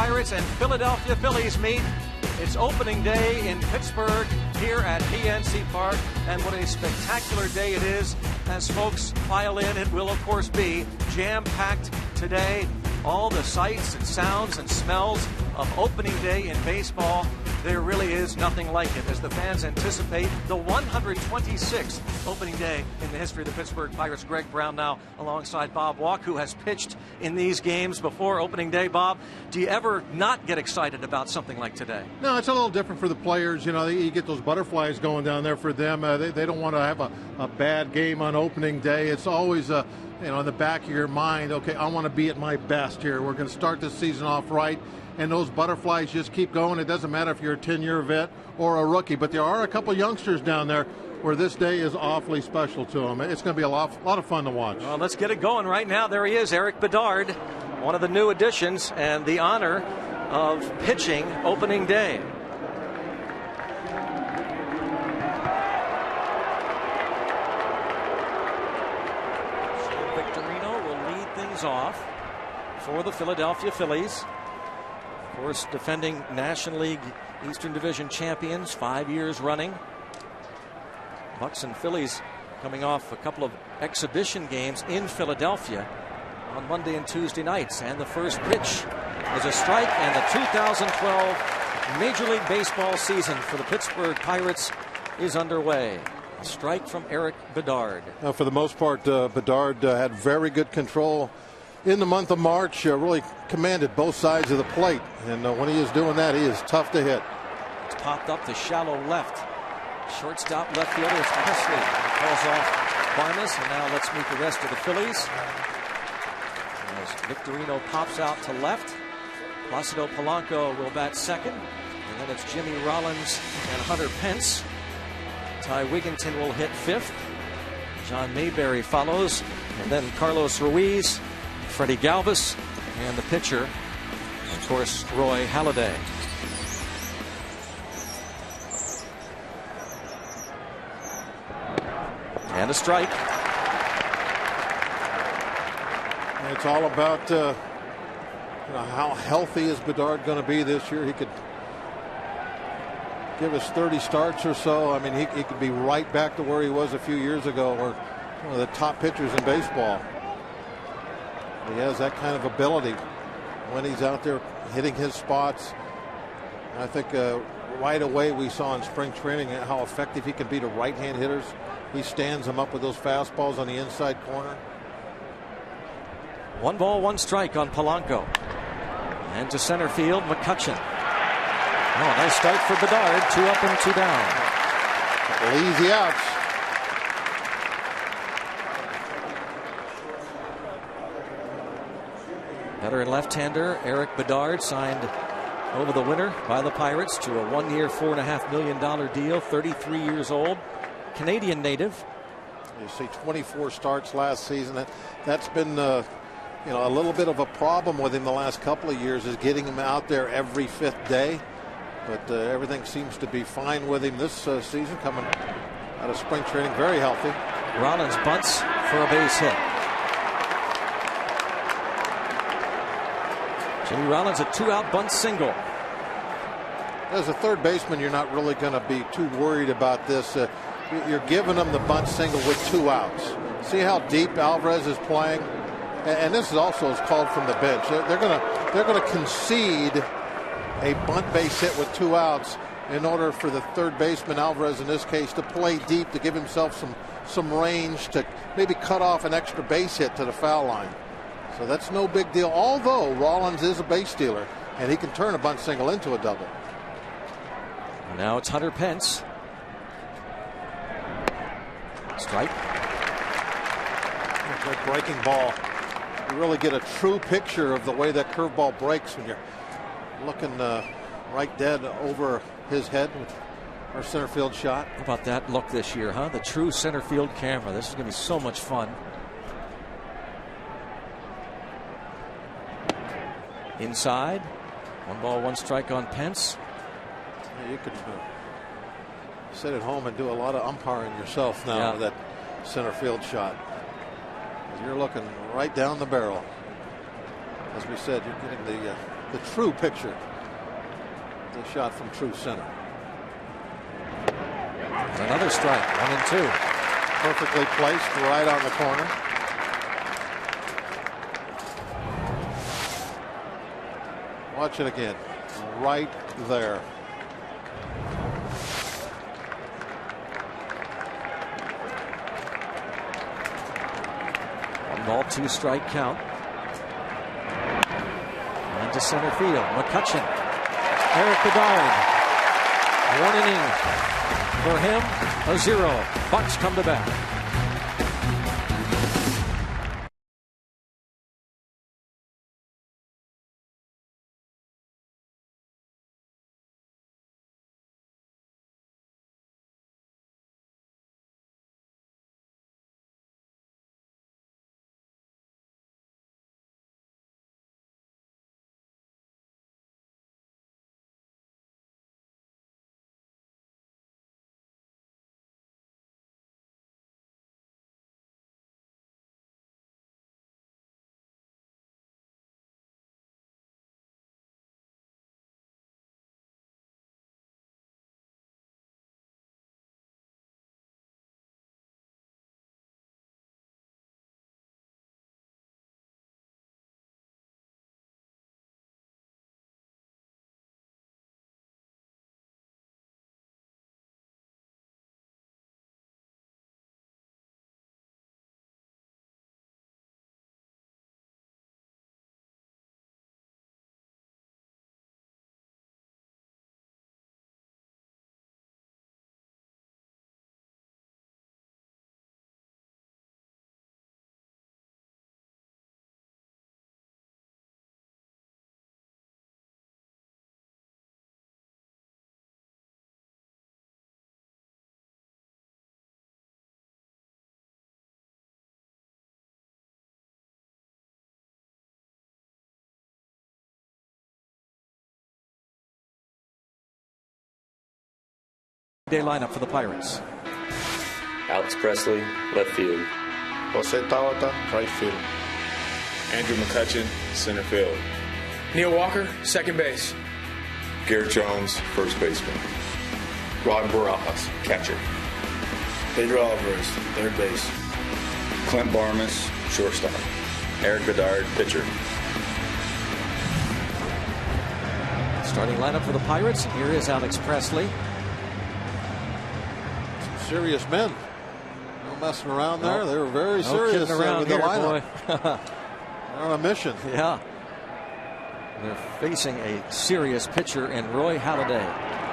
Pirates and Philadelphia Phillies meet. It's opening day in Pittsburgh here at PNC Park, and what a spectacular day it is as folks file in. It will, of course, be jam-packed today. All the sights and sounds and smells of opening day in baseball. There really is nothing like it as the fans anticipate the 126th opening day in the history of the Pittsburgh Pirates. Greg Brown now alongside Bob Walk, who has pitched in these games before opening day. Bob, do you ever not get excited about something like today? No, it's a little different for the players. You know, you get those butterflies going down there for them. They don't want to have a bad game on opening day. It's always in the back of your mind, okay, I want to be at my best here. We're going to start this season off right. And those butterflies just keep going. It doesn't matter if you're a 10-year vet or a rookie, but there are a couple youngsters down there where this day is awfully special to them. It's going to be a lot of fun to watch. Well, let's get it going right now. There he is, Erik Bedard, one of the new additions and the honor of pitching opening day. So Victorino will lead things off for the Philadelphia Phillies. Of course, defending National League Eastern Division champions 5 years running. Bucks and Phillies coming off a couple of exhibition games in Philadelphia on Monday and Tuesday nights. And the first pitch is a strike, and the 2012 Major League Baseball season for the Pittsburgh Pirates is underway. A strike from Erik Bedard. Now, for the most part, Bedard had very good control in the month of March. Really commanded both sides of the plate, and when he is doing that, he is tough to hit. It's popped up to shallow left. Shortstop left fielder is Presley. Calls off Barnes, and now let's meet the rest of the Phillies. As Victorino pops out to left, Placido Polanco will bat second, and then it's Jimmy Rollins and Hunter Pence. Ty Wigginton will hit fifth. John Mayberry follows, and then Carlos Ruiz, Freddie Galvis, and the pitcher, of course, Roy Halladay. And a strike. It's all about how healthy is Bedard going to be this year. He could give us 30 starts or so. I mean, he could be right back to where he was a few years ago, or one of the top pitchers in baseball. He has that kind of ability when he's out there hitting his spots. I think right away we saw in spring training how effective he can be to right-hand hitters. He stands them up with those fastballs on the inside corner. 1 ball, 1 strike on Polanco. And to center field, McCutchen. Oh, nice start for Bedard. 2 up and 2 down. Couple easy outs. Veteran left-hander Erik Bedard signed over the winter by the Pirates to a 1-year, $4.5 million deal. 33 years old, Canadian native. You see 24 starts last season. That's been a little bit of a problem with him the last couple of years, is getting him out there every 5th day. But everything seems to be fine with him this season, coming out of spring training very healthy. Rollins bunts for a base hit. Jimmy Rollins, a 2-out bunt single. As a third baseman, you're not really going to be too worried about this. You're giving them the bunt single with 2 outs. See how deep Alvarez is playing, and this is also is called from the bench. They're going to concede a bunt base hit with 2 outs in order for the third baseman, Alvarez in this case, to play deep, to give himself some range to maybe cut off an extra base hit to the foul line. So that's no big deal, although Rollins is a base stealer and he can turn a bunt single into a double. Now it's Hunter Pence. Strike. Good breaking ball. You really get a true picture of the way that curveball breaks when you're looking right dead over his head with our center field shot. How about that look this year, huh? The true center field camera. This is going to be so much fun. Inside. 1 ball, 1 strike on Pence. You could sit at home and do a lot of umpiring yourself now with that center field shot. You're looking right down the barrel. As we said, you're getting the the true picture. The shot from true center. Another strike, 1-2. Perfectly placed right on the corner. Watch it again. Right there. 1 ball, 2 strike count. And to center field. McCutchen. Eric Bedard. 1 inning for him. A 0. Bucks come to bat. Day lineup for the Pirates. Alex Presley, left field. Jose Tabata, right field. Andrew McCutchen, center field. Neil Walker, second base. Garrett Jones, first baseman. Rod Barajas, catcher. Pedro Alvarez, third base. Clint Barmas, shortstop. Eric Bedard, pitcher. Starting lineup for the Pirates. Here is Alex Presley. Serious men. No messing around there. They were very no serious around with the here, lineup. boy. They're on a mission. Yeah. They're facing a serious pitcher in Roy Halladay.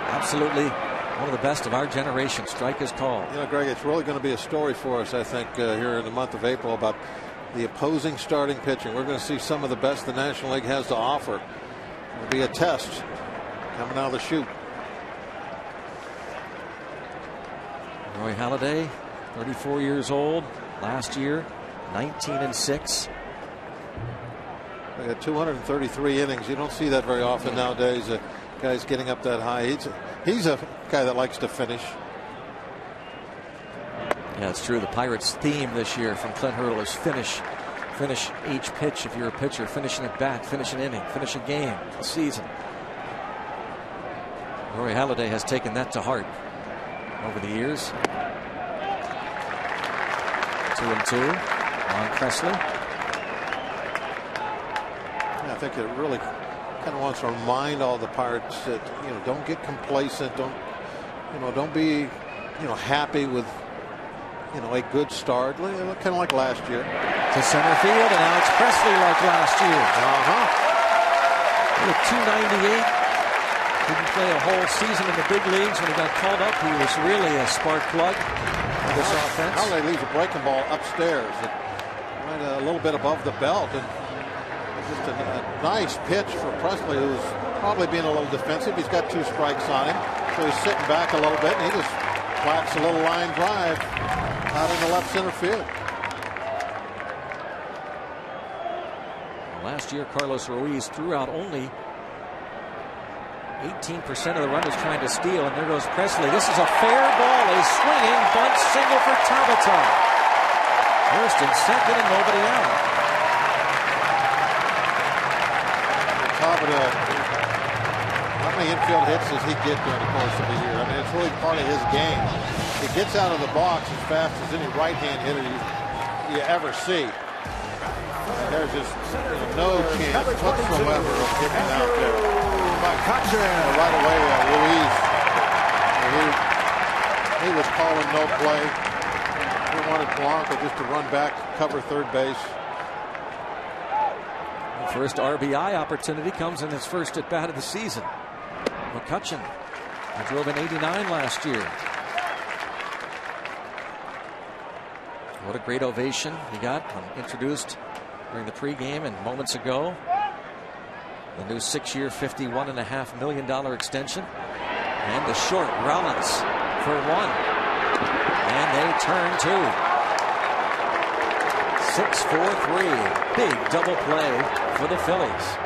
Absolutely one of the best of our generation. Strike is called. You know, Greg, it's really going to be a story for us, I think, here in the month of April about the opposing starting pitching. We're going to see some of the best the National League has to offer. It'll be a test coming out of the chute. Roy Halladay, 34 years old. Last year, 19-6. They had 233 innings. You don't see that very often nowadays. Guys getting up that high. He's a guy that likes to finish. Yeah, it's true. The Pirates' theme this year from Clint Hurdle is finish. Finish each pitch if you're a pitcher. Finish an at-bat. Finish an inning. Finish a game. A season. Roy Halladay has taken that to heart over the years. 2-2 on Presley. Yeah, I think it really kind of wants to remind all the Pirates that, you know, don't get complacent. Don't be, happy with, a good start. Kind of like last year. To center field, and Alex Presley like last year. With 298. Didn't play a whole season in the big leagues. When he got called up, he was really a spark plug for this offense. Halladay leaves a breaking ball upstairs, right a little bit above the belt, and just a nice pitch for Presley, who's probably being a little defensive. He's got 2 strikes on him, so he's sitting back a little bit, and he just whacks a little line drive out in the left center field. Last year, Carlos Ruiz threw out only 18% of the runners trying to steal, and there goes Presley. This is a fair ball. A swinging bunt single for Tabata. First and second, and nobody out. but how many infield hits does he get during the course of the year? I mean, it's really part of his game. He gets out of the box as fast as any right-hand hitter you ever see. And there's just no chance whatsoever of getting out there. Right away, Ruiz, he was calling no play. He wanted Blanco just to run back, cover third base. The first RBI opportunity comes in his first at bat of the season. McCutchen, he drove an 89 last year. What a great ovation he got when introduced during the pregame and moments ago. The new 6-year, $51.5 million extension. And the short Rollins for one. And they turn two. 6-4-3. Big double play for the Phillies.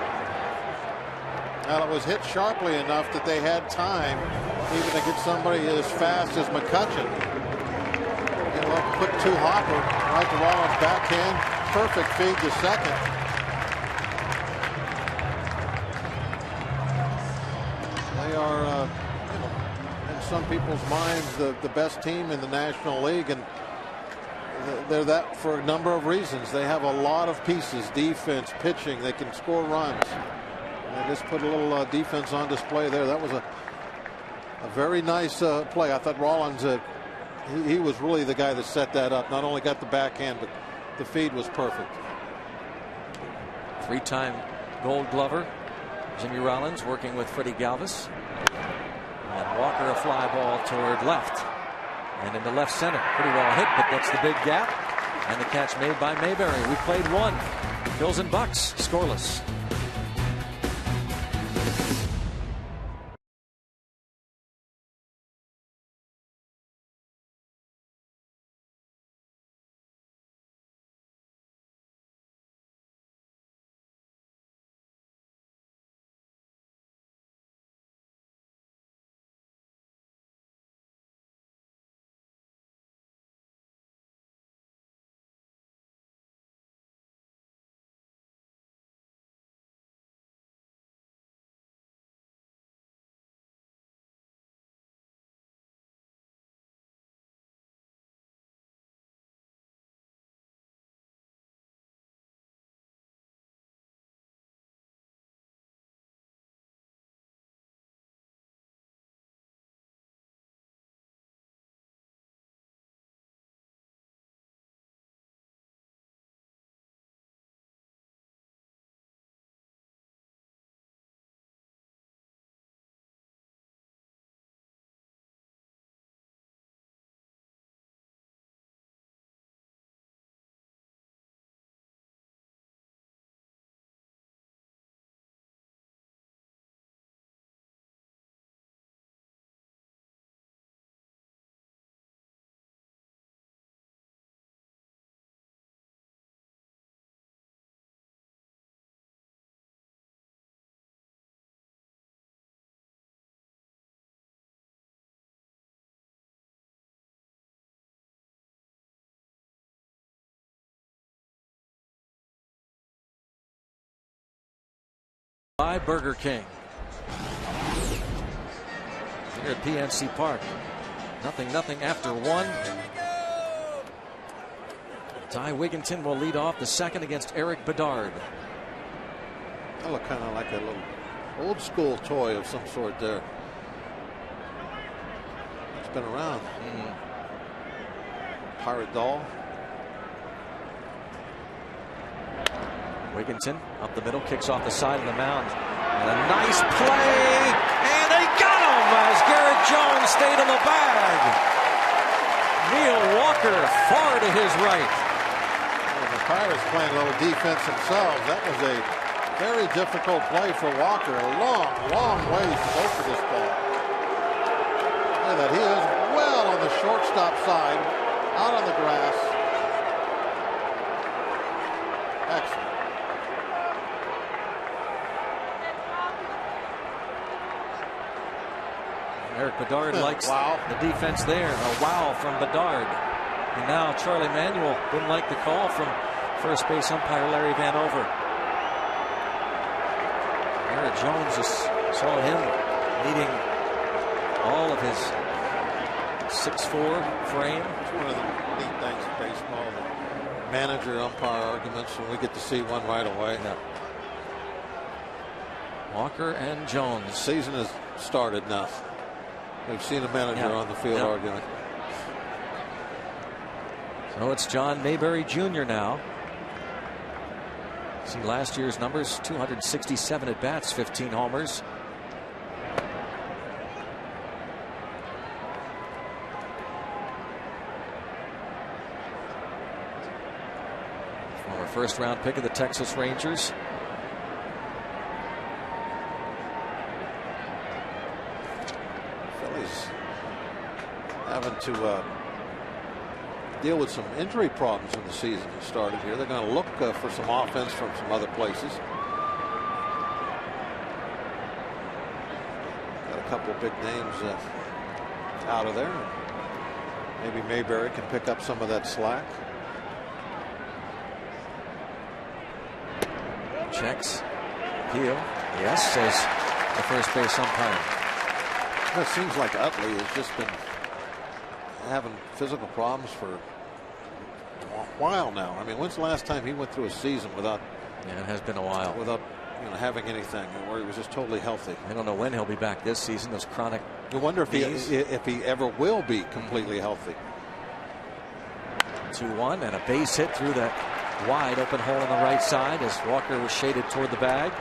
Well, it was hit sharply enough that they had time even to get somebody as fast as McCutchen. Quick two-hopper right to Rollins' backhand. Perfect feed to second. They are, in some people's minds, the best team in the National League, and they're that for a number of reasons. They have a lot of pieces, defense, pitching. They can score runs. And they just put a little defense on display there. That was a very nice play. I thought Rollins, he was really the guy that set that up. Not only got the backhand, but the feed was perfect. Three-time Gold Glover Jimmy Rollins working with Freddie Galvis. And Walker a fly ball toward left. And into left center. Pretty well hit, but that's the big gap. And the catch made by Mayberry. We played one. Phils and Bucks scoreless. By Burger King here at PNC Park. 0-0 after one. Ty Wigginton will lead off the second against Eric Bedard. That looked kind of like a little old school toy of some sort there. It's been around. Pirate doll. Wigginton up the middle, kicks off the side of the mound. And a nice play. And they got him as Garrett Jones stayed in the bag. Neil Walker far to his right. Well, the Pirates playing a little defense themselves. That was a very difficult play for Walker. A long, long ways to go for this ball. Look at that. He is well on the shortstop side, out on the grass. Excellent. Eric Bedard likes the defense there. A wow from Bedard. And now Charlie Manuel didn't like the call from first base umpire Larry Vanover. Connor Jones, just saw him needing all of his 6'4" frame. It's one of the neat things in baseball, the manager umpire arguments, and we get to see one right away. Yeah. Walker and Jones. The season has started now. We've seen a manager on the field arguing. So it's John Mayberry Jr. now. See last year's numbers: 267 at bats, 15 homers. Former first-round pick of the Texas Rangers. Phillies having to deal with some injury problems in the season that started here. They're going to look for some offense from some other places. Got a couple of big names out of there. Maybe Mayberry can pick up some of that slack. Checks. Appeal. Yes, says the first base umpire. It seems like Utley has just been having physical problems for a while now. I mean, when's the last time he went through a season without? Yeah, it has been a while. Without having anything, where he was just totally healthy. I don't know when he'll be back this season. Those chronic. You wonder if he ever will be completely healthy. 2-1 and a base hit through that wide open hole on the right side as Walker was shaded toward the bag.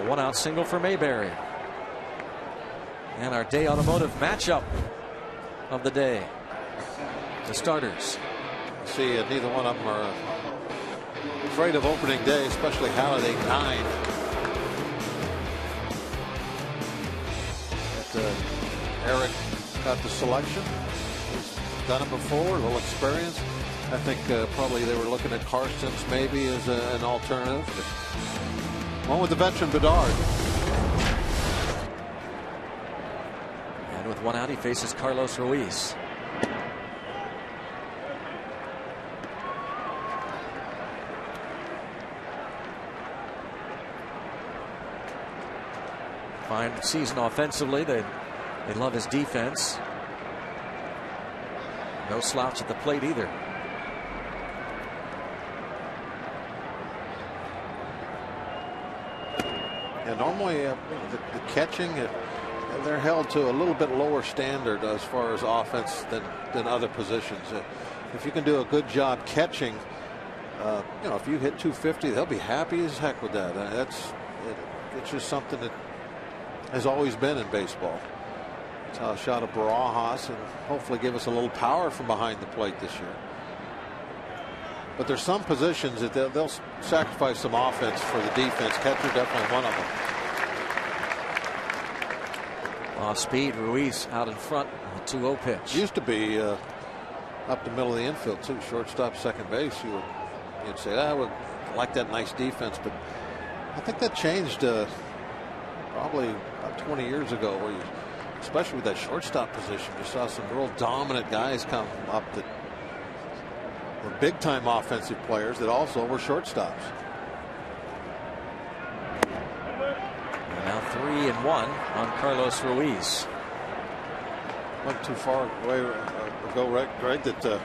A 1-out single for Mayberry. And our day automotive matchup of the day. The starters. See, neither one of them are afraid of opening day, especially Halliday 9. Eric got the selection. He's done it before, a little experience. I think probably they were looking at Karstens maybe as an alternative. One with the veteran Bedard. And with 1 out, he faces Carlos Ruiz. Fine season offensively. They love his defense. No slouch at the plate either. And normally the catching, they're held to a little bit lower standard as far as offense than other positions. If you can do a good job catching, if you hit 250, they'll be happy as heck with that. It's just something that has always been in baseball. It's how a shot of Barajas and hopefully give us a little power from behind the plate this year. But there's some positions that they'll sacrifice some offense for the defense. Catcher definitely one of them. Off speed, Ruiz out in front on a 2-0 pitch. Used to be up the middle of the infield too, shortstop, second base. You'd say, I would like that nice defense, but I think that changed probably about 20 years ago, where especially with that shortstop position, you saw some real dominant guys come up that were big time offensive players that also were shortstops. And now 3-1 on Carlos Ruiz. Went too far away ago, Greg, that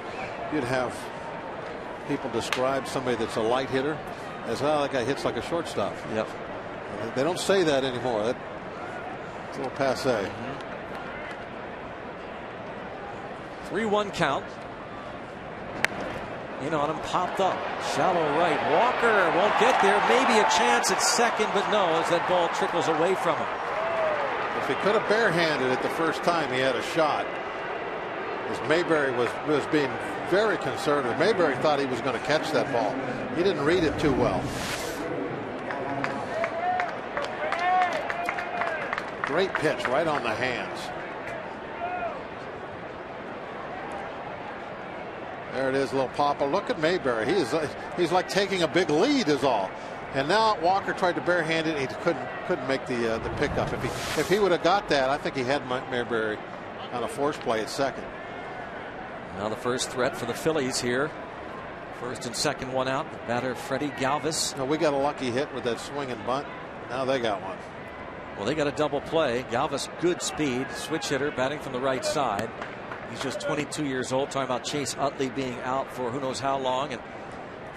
you'd have people describe somebody that's a light hitter as, well, that guy hits like a shortstop. Yep. They don't say that anymore. It's a little passe. 3-1 count. In on him, popped up. Shallow right. Walker won't get there. Maybe a chance at second, but no, as that ball trickles away from him. If he could have barehanded it the first time, he had a shot. As Mayberry was being very conservative. Mayberry thought he was going to catch that ball. He didn't read it too well. Great pitch right on the hands. There it is, a little pop. Look at Mayberry. He's like taking a big lead is all. And now Walker tried to barehand it. He couldn't make the pickup. If he would have got that, I think he had Mayberry on a force play at second. Now the first threat for the Phillies here First and second, one out. The batter, Freddie Galvis. Now, we got a lucky hit with that swing and bunt. Now they got one. Well, they got a double play. Galvis, good speed, switch hitter, batting from the right side. He's just 22 years old. Talking about Chase Utley being out for who knows how long. And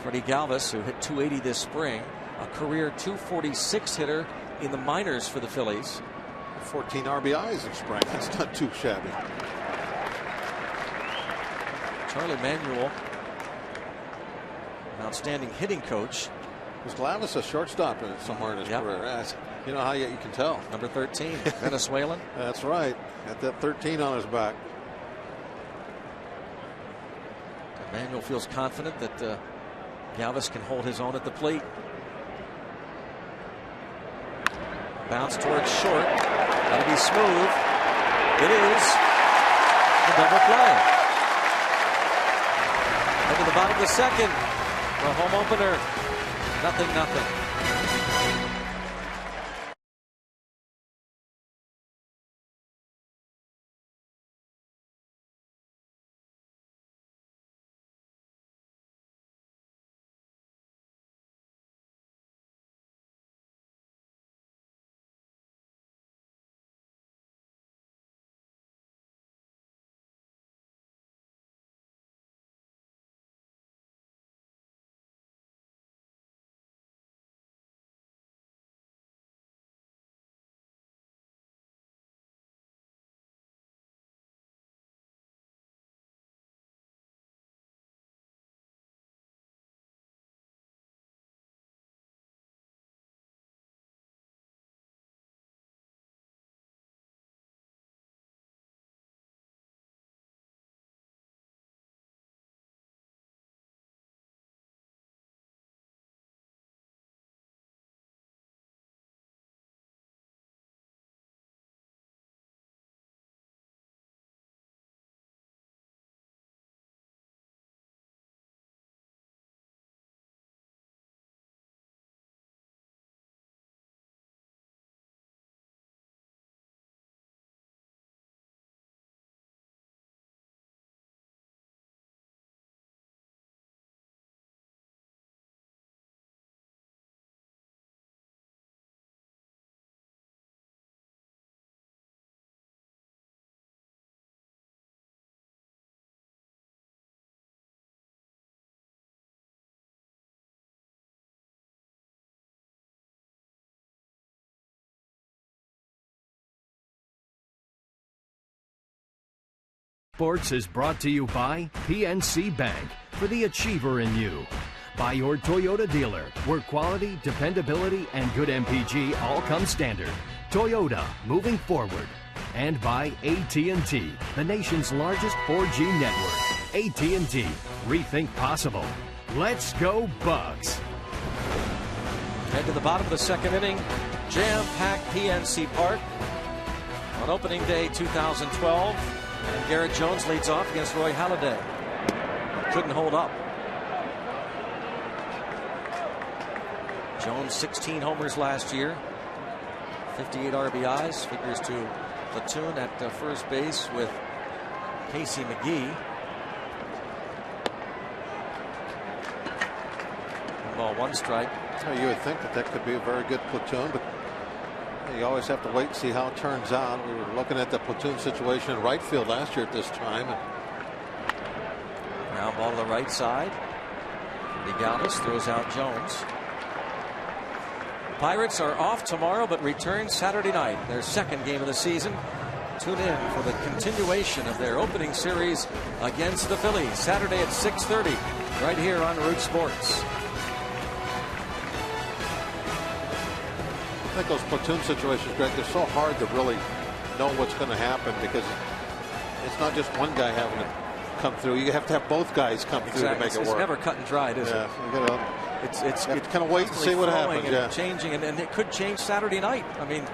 Freddie Galvis, who hit 280 this spring, a career 246 hitter in the minors for the Phillies. 14 RBIs in spring. That's not too shabby. Charlie Manuel, an outstanding hitting coach. Was Glavis a shortstop somewhere in his career? You know how you can tell. Number 13, Venezuelan. That's right. Got that 13 on his back. Manuel feels confident that Galvis can hold his own at the plate. Bounce towards short. That'll be smooth. It is the double play. Into the bottom of the second. For a home opener. 0-0. Sports is brought to you by PNC Bank, for the achiever in you. By your Toyota dealer, where quality, dependability, and good MPG all come standard. Toyota, moving forward. And by AT&T, the nation's largest 4G network. AT&T, rethink possible. Let's go Bucks. Head to the bottom of the second inning. Jam-packed PNC Park on opening day 2012. And Garrett Jones leads off against Roy Halladay. Couldn't hold up. Jones 16 homers last year. 58 RBIs. Figures to platoon at first base with Casey McGee. 1-1 strike. You would think that could be a very good platoon, but you always have to wait and see how it turns out. We were looking at the platoon situation in right field last year at this time. Now ball to the right side. Galvis throws out Jones. Pirates are off tomorrow but return Saturday night, their second game of the season. Tune in for the continuation of their opening series against the Phillies Saturday at 6:30 right here on Root Sports. I think those platoon situations, Greg, they're so hard to really know what's going to happen because it's not just one guy having to come through. You have to have both guys come through to make it work. It's never cut and dried, is it? You gotta, it's kind of wait and see what happens. And changing, and it could change Saturday night. I mean,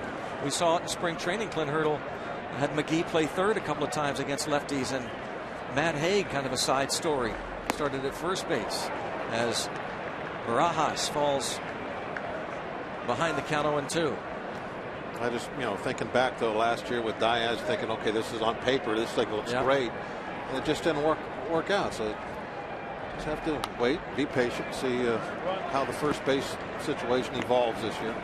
we saw it in spring training. Clint Hurdle had McGee play third a couple of times against lefties, and Matt Haig, kind of a side story, started at first base as Barajas falls behind the count 0-2. I just, thinking back to last year with Diaz, thinking, okay, this is on paper, this thing looks great, and it just didn't work out. So Just have to wait, be patient, see how the first base situation evolves this year.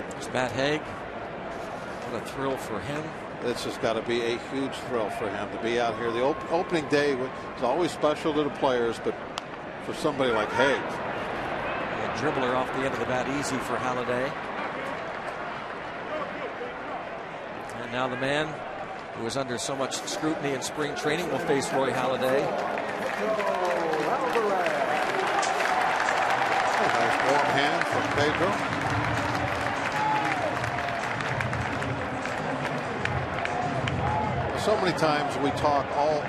There's Matt Haig. What a thrill for him. This has got to be a huge thrill for him to be out here. The opening day is always special to the players, but for somebody like Haig. A dribbler off the end of the bat, easy for Halladay. And now the man who was under so much scrutiny in spring training will face Roy Halladay. Nice warm hand from Pedro. So many times we talk all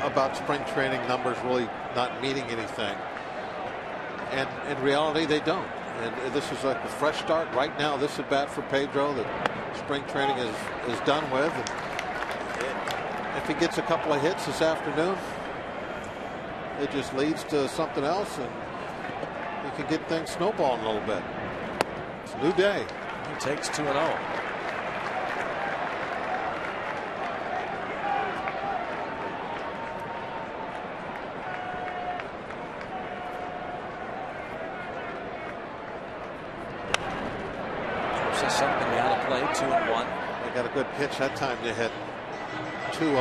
about spring training numbers really not meaning anything, and in reality they don't. And this is like a fresh start right now. This at bat for Pedro that spring training is done with. And if he gets a couple of hits this afternoon, it just leads to something else, and he can get things snowballing a little bit. It's a new day. He takes 2-0. Something out of play, 2-1. They got a good pitch that time to hit 2-0.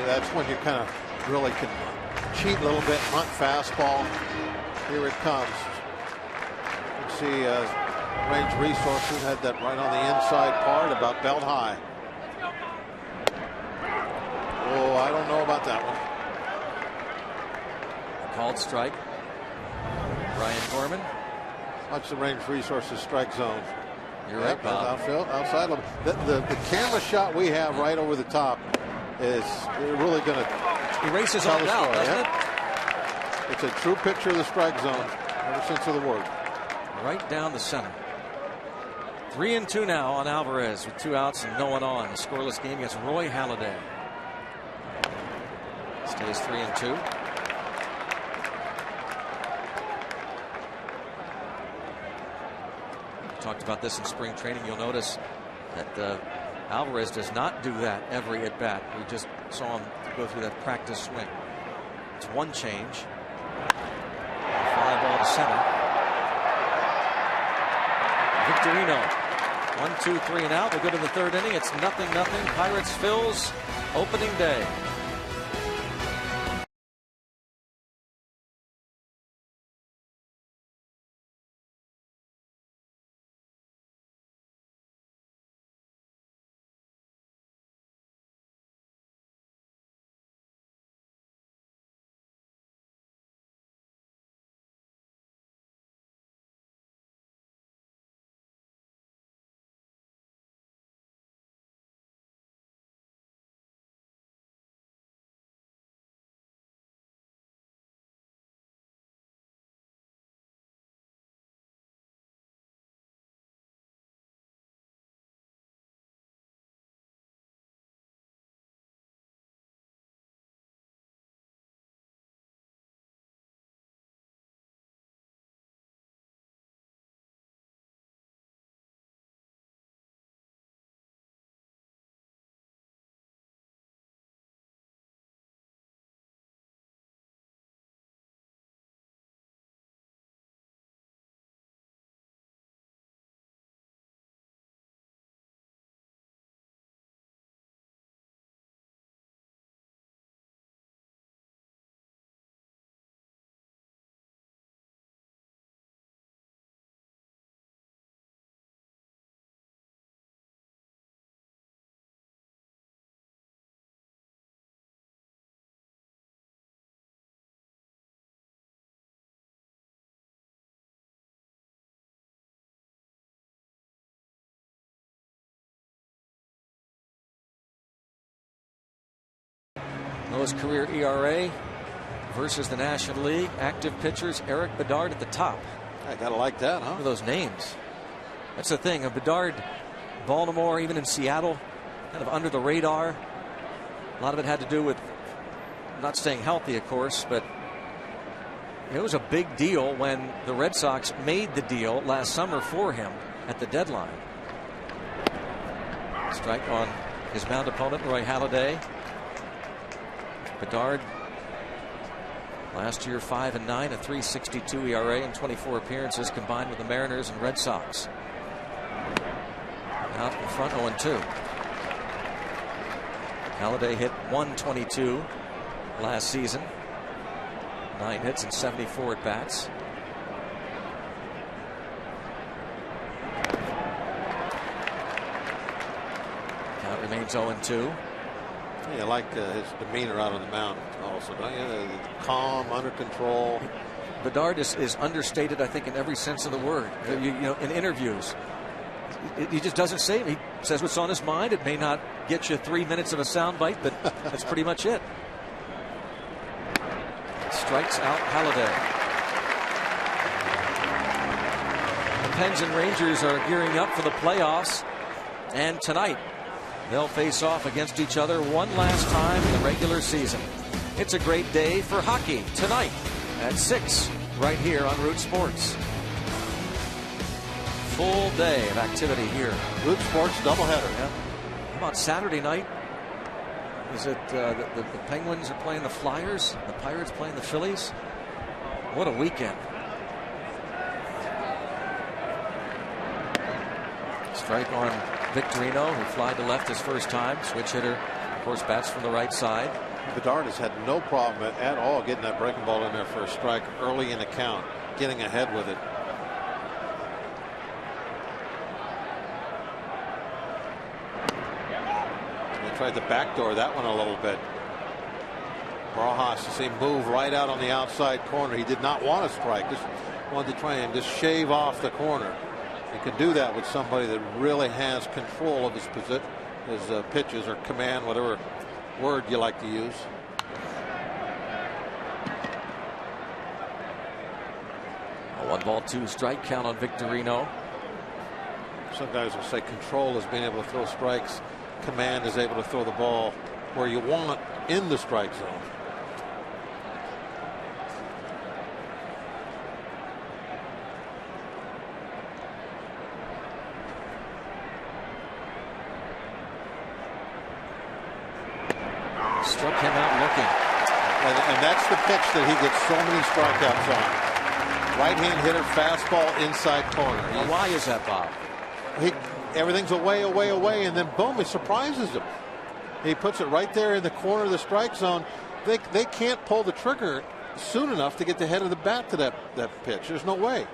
That's when you kind of really can cheat a little bit, hunt fastball. Here it comes. You can see Range Resources had that right on the inside part, about belt high. Oh, I don't know about that one. Called strike. Brian Gorman. Watch the Range Resources strike zone. You're right, Bob. Outfield, outside of the camera shot we have right over the top is really going to erases all doubt, doesn't it? It's a true picture of the strike zone, every sense of the word. Right down the center. 3-2 now on Alvarez with 2 outs and no one on. A scoreless game against Roy Halladay. Stays 3-2. Talked about this in spring training. You'll notice that Alvarez does not do that every at bat. We just saw him go through that practice swing. It's one change. Fly ball to center. Victorino. 1, 2, 3 and out. We go to the third inning. It's 0-0. Pirates Phils opening day. Lowest career ERA versus the National League. Active pitchers, Eric Bedard at the top. I gotta like that, huh? Look at those names. That's the thing. Bedard, Baltimore, even in Seattle, kind of under the radar. A lot of it had to do with not staying healthy, of course, but it was a big deal when the Red Sox made the deal last summer for him at the deadline. Strike on his mound opponent, Roy Halladay. Bedard Last year 5-9, a 3.62 ERA and 24 appearances combined with the Mariners and Red Sox. Out in front 0-2. Halladay hit .122 last season. 9 hits and 74 at bats. Count remains 0-2. You like his demeanor out on the mound also, don't you? Calm, under control. Bedard is understated, I think, in every sense of the word. You know, in interviews, he just doesn't say it. He says what's on his mind. It may not get you 3 minutes of a soundbite, but that's pretty much it. Strikes out Halladay. The Pens and Rangers are gearing up for the playoffs, and tonight they'll face off against each other one last time in the regular season. It's a great day for hockey tonight at 6 right here on Root Sports. Full day of activity here. Root Sports doubleheader. Yeah. How about Saturday night? Is it the Penguins are playing the Flyers, the Pirates playing the Phillies? What a weekend. Strike on Victorino, who flied to left his first time. Switch hitter, of course, bats from the right side. Bedard has had no problem at all getting that breaking ball in there for a strike early in the count, getting ahead with it. They tried to backdoor that one a little bit. Barajas, you see him move right out on the outside corner. He did not want to strike, just wanted to try and just shave off the corner. You can do that with somebody that really has control of his pitches or command, whatever word you like to use. A 1-2 strike count on Victorino. Some guys will say control is being able to throw strikes. Command is able to throw the ball where you want in the strike zone. Struck him out looking. And that's the pitch that he gets so many strikeouts on. Right-hand hitter, fastball, inside corner. Now, why is that, Bob? Everything's away, away, away, and then boom, it surprises him. He puts it right there in the corner of the strike zone. They can't pull the trigger soon enough to get the head of the bat to that pitch. There's no way.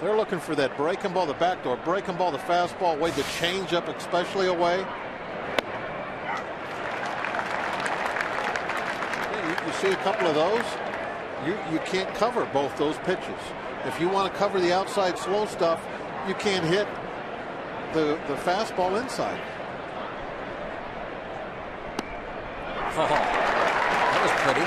They're looking for that breaking ball, the backdoor, breaking ball, the fastball, away, the changeup, especially away. You see a couple of those, you can't cover both those pitches. If you want to cover the outside slow stuff, you can't hit the fastball inside. Oh, that was pretty.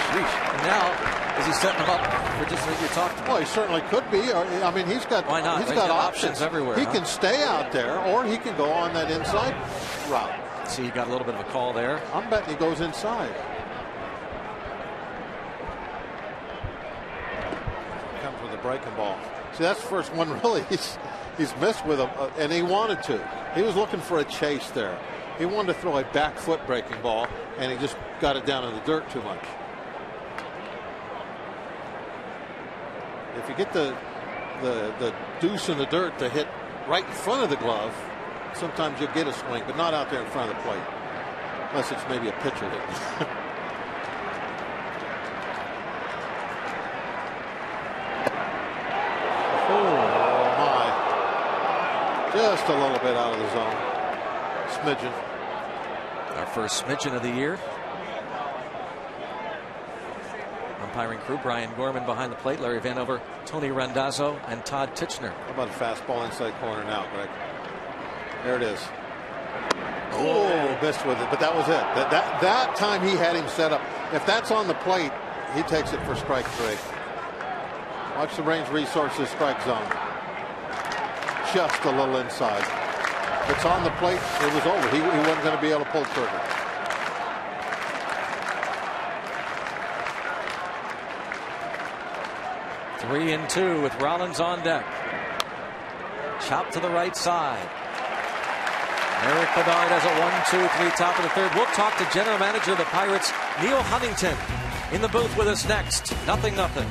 Sheesh. And now, is he setting him up for just what you talked about? Well, he certainly could be. I mean, he's got. Why not? He's got options everywhere. He huh? can stay out there, or he can go on that inside route. See, he got a little bit of a call there. I'm betting he goes inside. Comes with a breaking ball. See, that's the first one really he's missed with him, and he wanted to. He was looking for a chase there. He wanted to throw a back foot breaking ball, and he just got it down in the dirt too much. If you get the deuce in the dirt to hit right in front of the glove, sometimes you'll get a swing, but not out there in front of the plate, unless it's maybe a pitcher hitting. Oh my! Just a little bit out of the zone. Smidgen. Our first smidgen of the year. Umpiring crew: Brian Gorman behind the plate, Larry Vanover, Tony Randazzo, and Todd Titchener. How about a fastball inside corner now, Greg? There it is. Oh, missed with it, but that was it. That time he had him set up. If that's on the plate, he takes it for strike 3. Watch the Range Resources strike zone. Just a little inside. If it's on the plate, it was over. He wasn't going to be able to pull trigger. Three and two with Rollins on deck. Chop to the right side. Eric Bedard has a 1-2-3 top of the third. We'll talk to general manager of the Pirates, Neil Huntington, in the booth with us next. 0-0.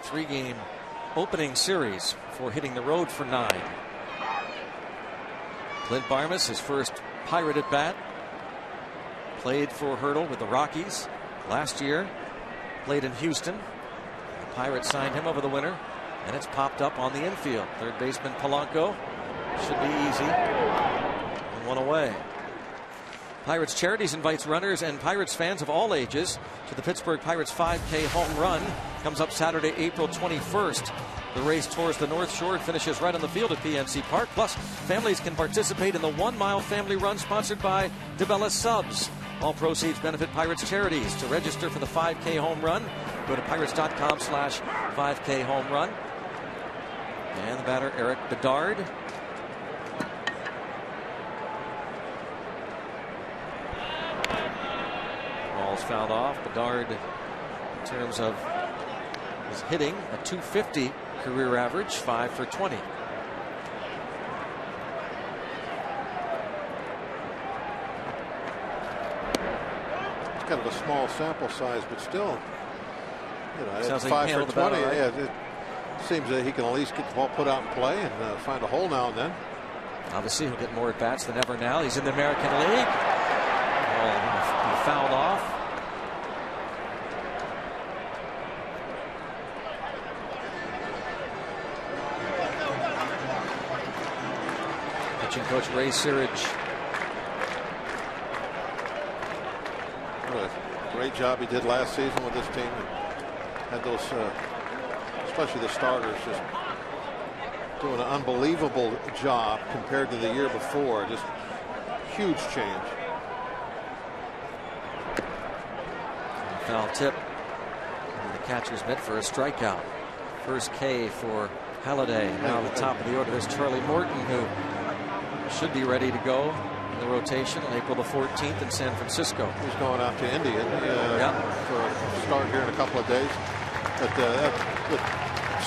Three-game opening series for hitting the road for 9. Clint Barmas, his first Pirate at bat. Played for Hurdle with the Rockies last year. Played in Houston. The Pirates signed him over the winter, and it's popped up on the infield. Third baseman Polanco. Should be easy. And one away. Pirates Charities invites runners and Pirates fans of all ages to the Pittsburgh Pirates 5K home run. Comes up Saturday, April 21st. The race tours the North Shore and finishes right on the field at PNC Park. Plus, families can participate in the 1 mile family run sponsored by DeBella Subs. All proceeds benefit Pirates Charities. To register for the 5K home run, go to pirates.com/5K home run. And the batter, Eric Bedard. Ball's fouled off. Bedard, in terms of his hitting, a .250 career average, 5 for 20. It's kind of a small sample size, but still, you know, Sounds like 5 for 20. Right? Yeah, it seems that he can at least get the ball put out and play and find a hole now and then. Obviously, he'll get more at bats than ever now. He's in the American League. He fouled off. Pitching coach Ray Searage. What a great job he did last season with this team. And had those, especially the starters, just doing an unbelievable job compared to the year before. Just huge change. Foul tip into the catcher's mitt for a strikeout. First K for Halladay. Now on the top of the order, there's Charlie Morton, who should be ready to go in the rotation on April the 14th in San Francisco. He's going out to India for a start here in a couple of days. But the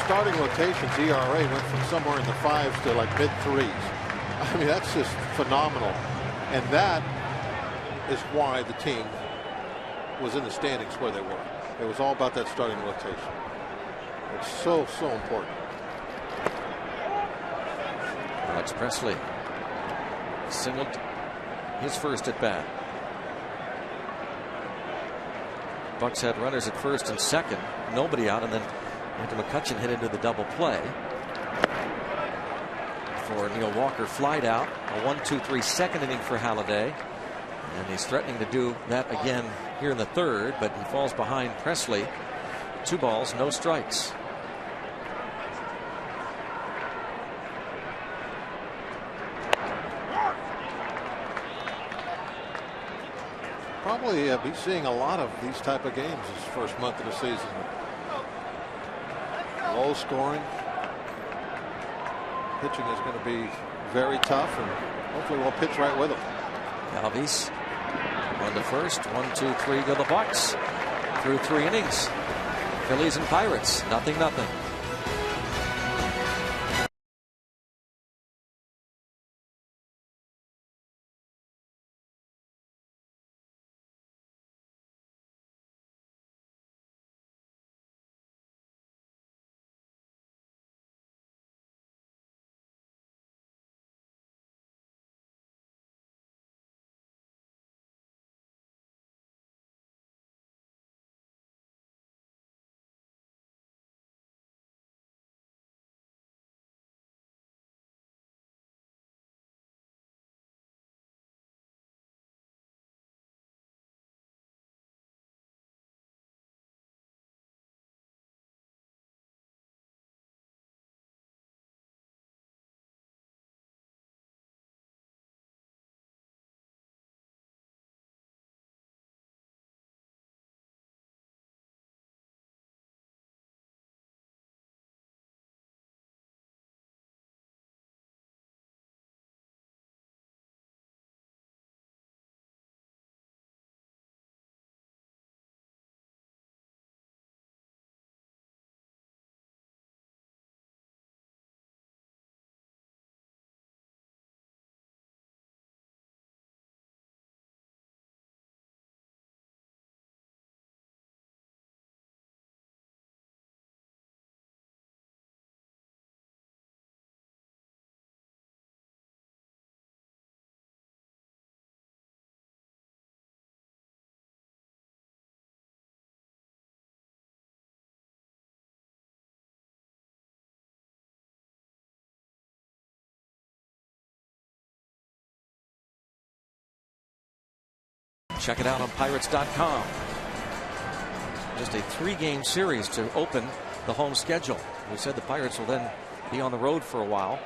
starting rotations ERA went from somewhere in the 5s to like mid-3s. I mean, that's just phenomenal. And that is why the team was in the standings where they were. It was all about that starting rotation. It's so important. Alex Presley singled his first at bat. Bucks had runners at first and second, nobody out, and then Andrew McCutchen hit into the double play. For Neil Walker, flied out. A 1-2-3 second inning for Halladay. And he's threatening to do that again here in the third, but he falls behind Presley. 2 balls, no strikes. Probably be seeing a lot of these type of games this first month of the season. Low scoring. Pitching is going to be very tough, and hopefully we'll pitch right with them. Alves on the first. 1, 2, 3 go the Bucks. Through 3 innings. Phillies and Pirates, 0-0. Check it out on Pirates.com. Just a 3-game series to open the home schedule. We said the Pirates will then be on the road for a while.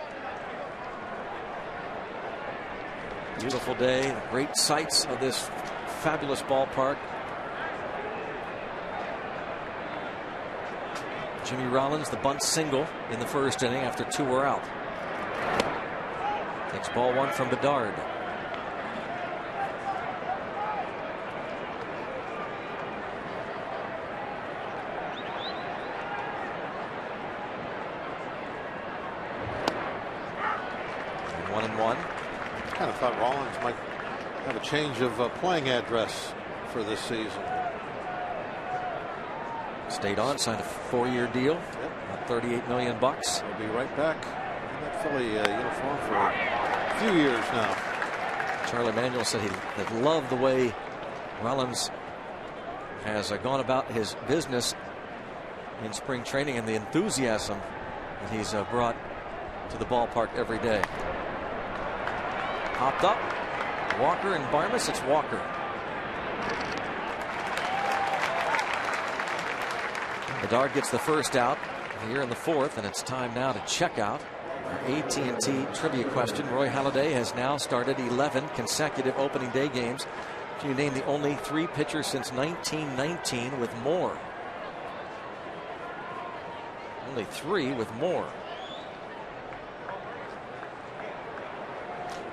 Beautiful day, great sights of this fabulous ballpark. Jimmy Rollins, the bunt single in the first inning after 2 were out. Takes ball 1 from Bedard. Kind of thought Rollins might have a change of playing address for this season. Stayed on, signed a 4-year deal. Yep. About $38 million. He'll be right back in that Philly uniform for a few years now. Charlie Manuel said he loved the way Rollins has gone about his business in spring training and the enthusiasm that he's brought to the ballpark every day. Popped up. Walker and Barmes. It's Walker. Bedard gets the first out here in the 4th, and it's time now to check out. Our AT&T trivia question. Roy Halladay has now started 11 consecutive opening day games. Can you name the only 3 pitchers since 1919 with more? Only 3 with more.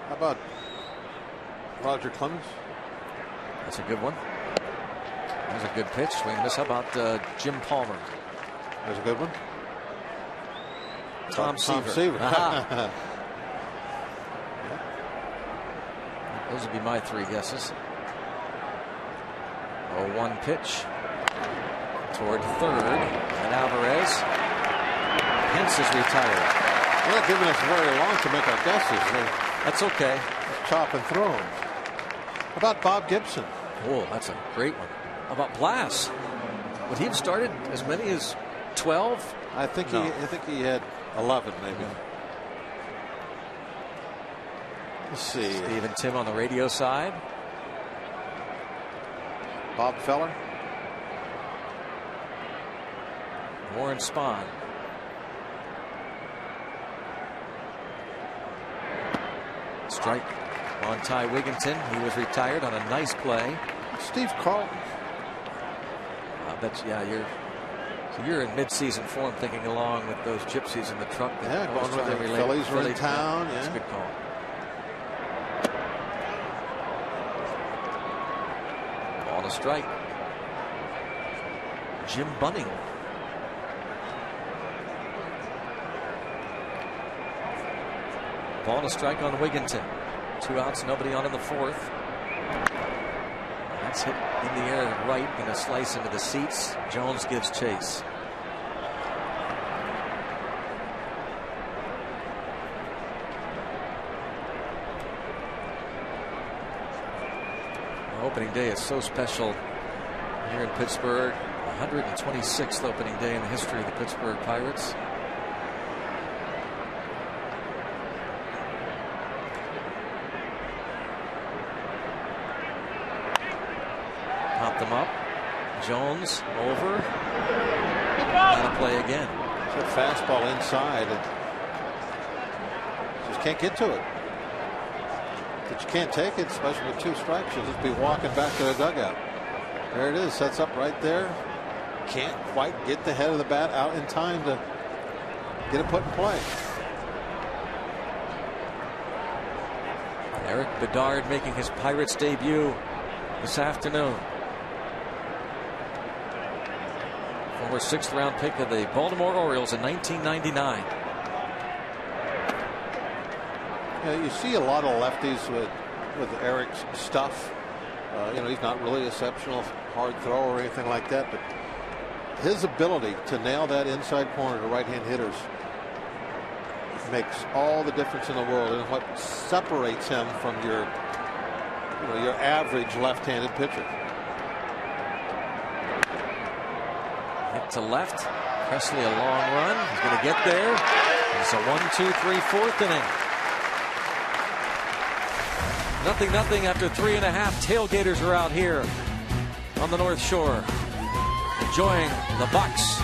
How about Roger Clemens? That's a good one. That was a good pitch. Swing and miss. How about Jim Palmer? That's a good one. Tom Seaver. Those would be my 3 guesses. 0-1 pitch toward third. And Alvarez. Hence is retired. They're not giving us very long to make our guesses. That's okay. Chop and throw. How about Bob Gibson? Oh, that's a great one. How about Blas? Would he have started as many as 12? I think he had 11 maybe. Let's see. Steve and Tim on the radio side. Bob Feller. Warren Spahn. Strike on Ty Wigginton. He was retired on a nice play. Steve Carlton. I bet you, yeah, you're in mid-season form, thinking along with those gypsies in the truck. Yeah, going with the Phillies were in town. That's a good call. On a strike. Jim Bunning. Ball and a strike on Wigginton. 2 outs, nobody on in the 4th. That's hit in the air right, going to slice into the seats. Jones gives chase. Opening day is so special here in Pittsburgh. 126th opening day in the history of the Pittsburgh Pirates. Pop them up. Jones over. Gotta play again. It's a fastball inside. And just can't get to it. But you can't take it, especially with 2 strikes. You'll just be walking back to the dugout. There it is. Sets up right there. Can't quite get the head of the bat out in time to get it put in play. Eric Bedard making his Pirates debut this afternoon. Former 6th-round pick of the Baltimore Orioles in 1999. Yeah, you see a lot of lefties with Eric's stuff. You know, he's not really exceptional hard thrower or anything like that, but his ability to nail that inside corner to right-hand hitters makes all the difference in the world, and what separates him from your average left-handed pitcher. Hit to left. Presley a long run. He's going to get there. It's a 1-2-3 4th inning. 0-0 after 3.5. Tailgaters are out here on the North Shore, enjoying the Bucks.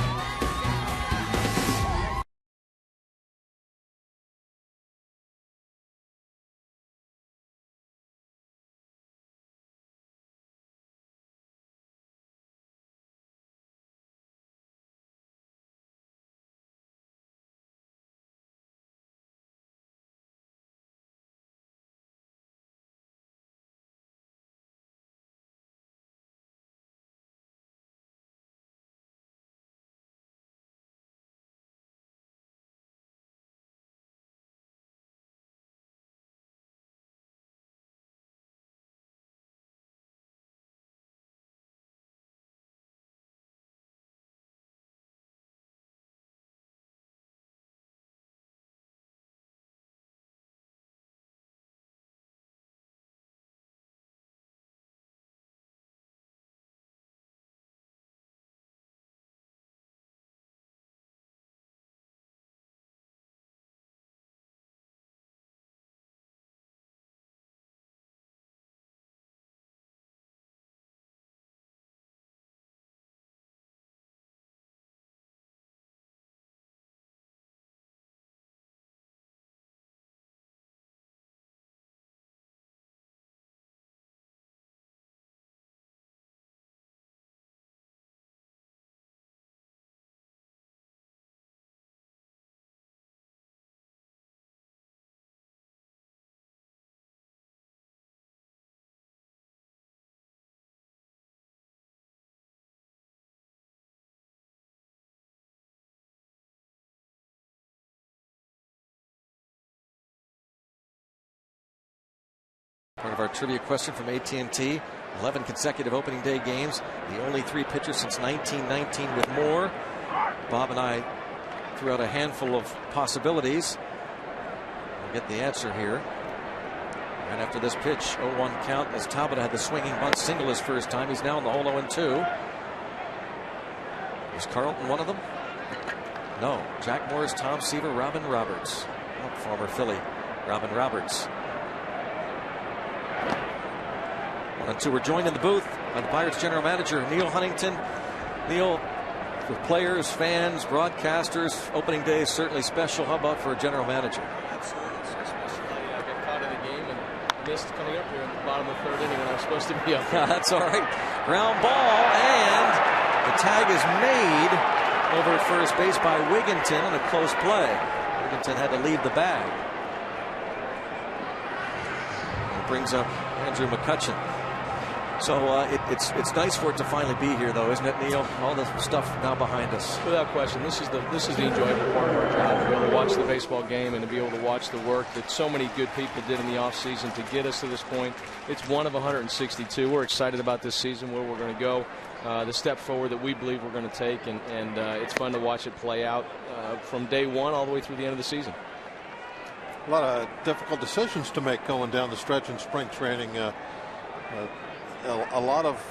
Part of our trivia question from AT&T. 11 consecutive opening day games. The only 3 pitchers since 1919 with more. Bob and I threw out a handful of possibilities. We'll get the answer here. And after this pitch, 0-1 count as Tabata had the swinging bunt single his first time. He's now in the hole 0-2. Is Carlton one of them? No. Jack Morris, Tom Seaver, Robin Roberts. Oh, former Philly, Robin Roberts. 1-2. We're joined in the booth by the Pirates general manager, Neil Huntington. Neil, for players, fans, broadcasters, opening day is certainly special. How about for a general manager? Absolutely. Especially I got caught in the game and missed coming up here in the bottom of the 3rd inning when I was supposed to be up here. That's all right. Ground ball, and the tag is made over at first base by Wigginton on a close play. Wigginton had to leave the bag. It brings up Andrew McCutchen. So it's nice for it to finally be here, though, isn't it, Neil? All the stuff now behind us. Without question, this is the enjoyable part of our job, to be able to watch the baseball game and to be able to watch the work that so many good people did in the offseason to get us to this point. It's one of 162. We're excited about this season, where we're going to go, the step forward that we believe we're going to take, and it's fun to watch it play out from day one all the way through the end of the season. A lot of difficult decisions to make going down the stretch in spring training. A lot of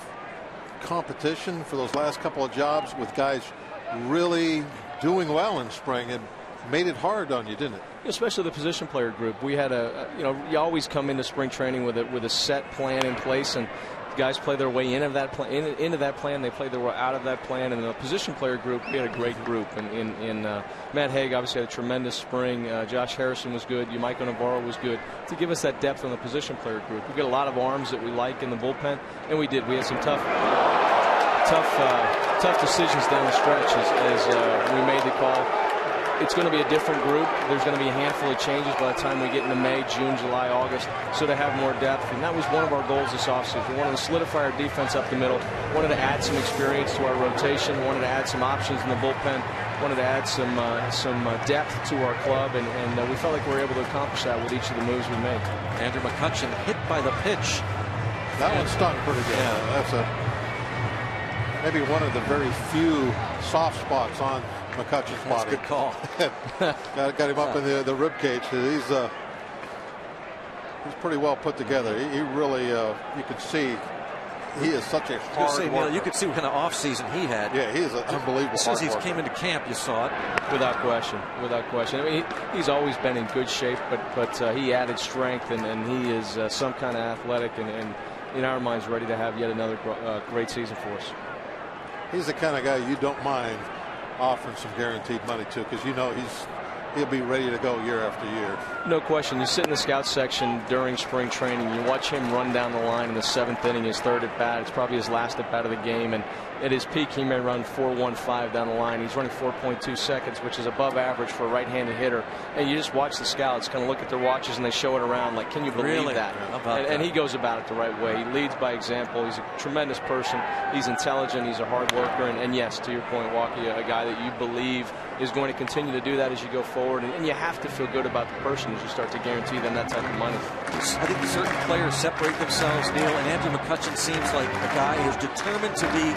competition for those last couple of jobs with guys really doing well in spring. It made it hard on you, didn't it? Especially the position player group. We had you always come into spring training with a set plan in place, and guys play their way into that plan. They play their way out of that plan. And the position player group, we had a great group. And Matt Haig obviously had a tremendous spring. Josh Harrison was good. Yamaiko Navarro was good to give us that depth on the position player group. We got a lot of arms that we like in the bullpen, and we did. We had some tough decisions down the stretch as we made the call. It's going to be a different group. There's going to be a handful of changes by the time we get into May, June, July, August, so to have more depth. And that was one of our goals this offseason. We wanted to solidify our defense up the middle, wanted to add some experience to our rotation, wanted to add some options in the bullpen, wanted to add some depth to our club, and we felt like we were able to accomplish that with each of the moves we made. Andrew McCutchen hit by the pitch. That one stung pretty good. Yeah. That's maybe one of the very few soft spots on McCutchen's body. That's a good call. got him up in the rib cage. He's pretty well put together. He really, you could see, he is such a hard worker. You could see what kind of off season he had. Yeah, he is an unbelievable. As soon as he came into camp, you saw it. Without question. I mean, he's always been in good shape, but he added strength, and he is some kind of athletic, and in our minds ready to have yet another great season for us. He's the kind of guy you don't mind offering some guaranteed money to, because you know he'll be ready to go year after year. No question. You sit in the scout section during spring training, you watch him run down the line in the 7th inning, his 3rd at bat. It's probably his last at bat of the game, and at his peak he may run 4.15 down the line. He's running 4.2 seconds, which is above average for a right-handed hitter. And you just watch the scouts kind of look at their watches and they show it around like, can you believe that? And he goes about it the right way. He leads by example. He's a tremendous person. He's intelligent. He's a hard worker. And yes, to your point, Walkie, a guy that you believe is going to continue to do that as you go forward. And you have to feel good about the person as you start to guarantee them that type of money. I think certain players separate themselves, Neil, and Andrew McCutchen seems like a guy who's determined to be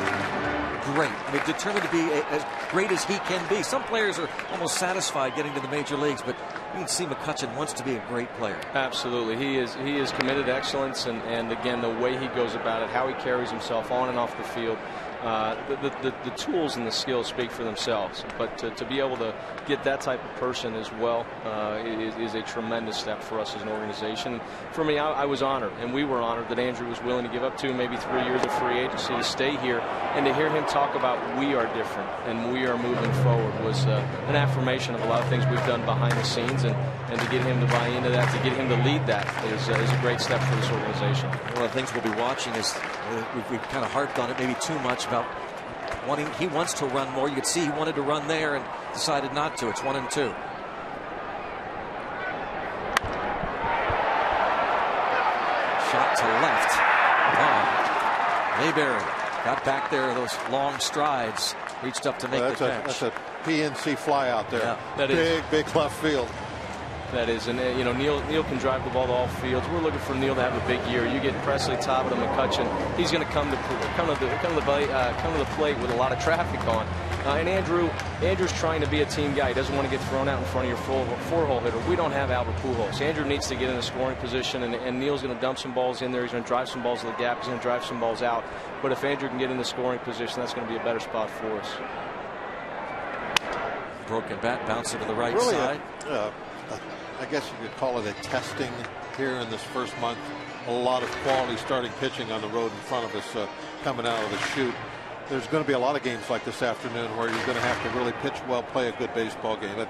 great. I mean, determined to be as great as he can be. Some players are almost satisfied getting to the major leagues, but you can see McCutchen wants to be a great player. Absolutely. He is committed to excellence, and again, the way he goes about it, how he carries himself on and off the field. The tools and the skills speak for themselves, but to be able to get that type of person as well is a tremendous step for us as an organization. For me, I was honored, and we were honored that Andrew was willing to give up maybe 3 years of free agency to stay here, and to hear him talk about we are different and we are moving forward was an affirmation of a lot of things we've done behind the scenes, and to get him to buy into that, to get him to lead that is a great step for this organization. One of the things we'll be watching is we've kind of harped on it maybe too much about he wants to run more. You could see he wanted to run there and decided not to. It's 1-2. Shot to left. Mayberry got back there, those long strides, reached up to make the catch. That's a PNC fly out there. Yeah, that is big left field. That is, and you know, Neil can drive the ball to all fields. We're looking for Neil to have a big year. You get Presley, Tabata, McCutchen. He's going to come to the plate with a lot of traffic on. And Andrew's trying to be a team guy. He doesn't want to get thrown out in front of your four-hole hitter. We don't have Albert Pujols. Andrew needs to get in a scoring position, and Neil's going to dump some balls in there. He's going to drive some balls to the gap. He's going to drive some balls out. But if Andrew can get in the scoring position, that's going to be a better spot for us. Broken bat, bouncing to the right side. I guess you could call it a testing here in this first month a lot of quality starting pitching on the road in front of us coming out of the chute. There's going to be a lot of games like this afternoon where you're going to have to really pitch well, play a good baseball game.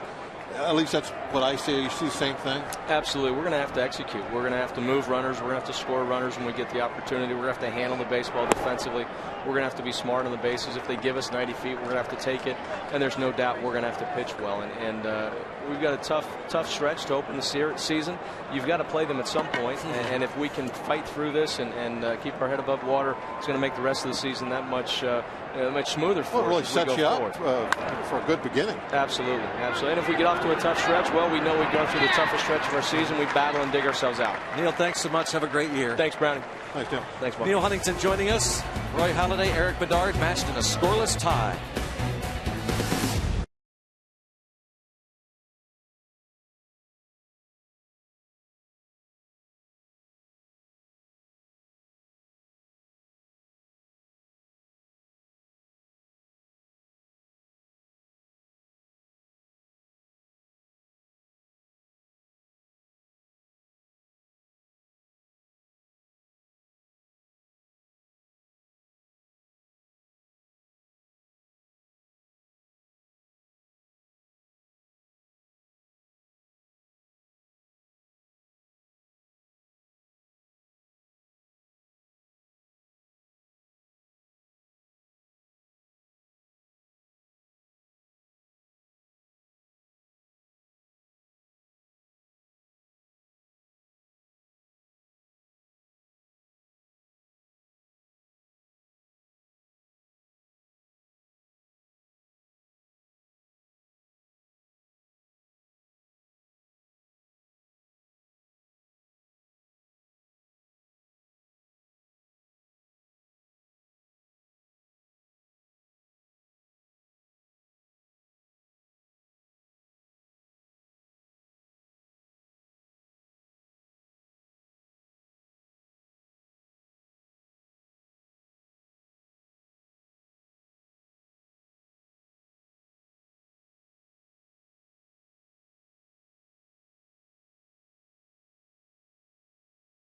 At least that's what I see. You see the same thing? Absolutely. We're going to have to execute. We're going to have to move runners. We're going to have to score runners when we get the opportunity. We're going to have to handle the baseball defensively. We're going to have to be smart on the bases. If they give us 90 feet, we're going to have to take it. And there's no doubt we're going to have to pitch well. And we've got a tough stretch to open the season. You've got to play them at some point. And if we can fight through this and keep our head above water, it's going to make the rest of the season that much smoother for us. Well, it really sets you up for a good beginning. Absolutely. And if we get off to a tough stretch, well, we know we've gone through the toughest stretch of our season. We battle and dig ourselves out. Neil, thanks so much. Have a great year. Thanks, Brownie. Thanks, Tim. Thanks, Mark. Neil Huntington joining us. Roy Halladay, Eric Bedard matched in a scoreless tie.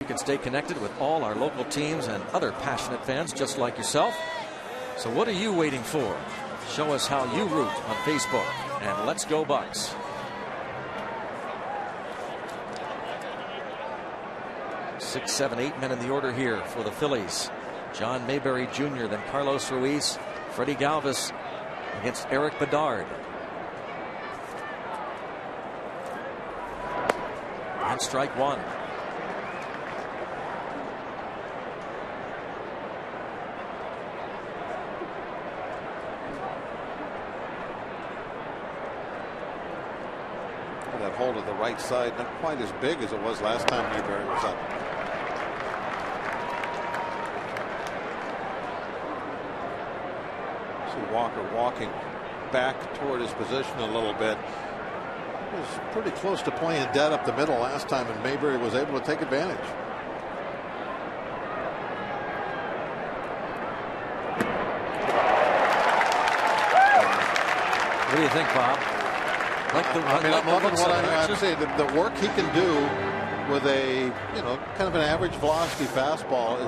You can stay connected with all our local teams and other passionate fans just like yourself. So what are you waiting for? Show us how you root on Facebook, and let's go Bucks. 6, 7, 8 men in the order here for the Phillies. John Mayberry Jr., then Carlos Ruiz, Freddie Galvis against Eric Bedard. And strike one. That hole to the right side, not quite as big as it was last time Mayberry was up. See Walker walking back toward his position a little bit. He was pretty close to playing dead up the middle last time, and Mayberry was able to take advantage. What do you think, Bob? I'm loving what I'm saying. The work he can do with a, kind of an average velocity fastball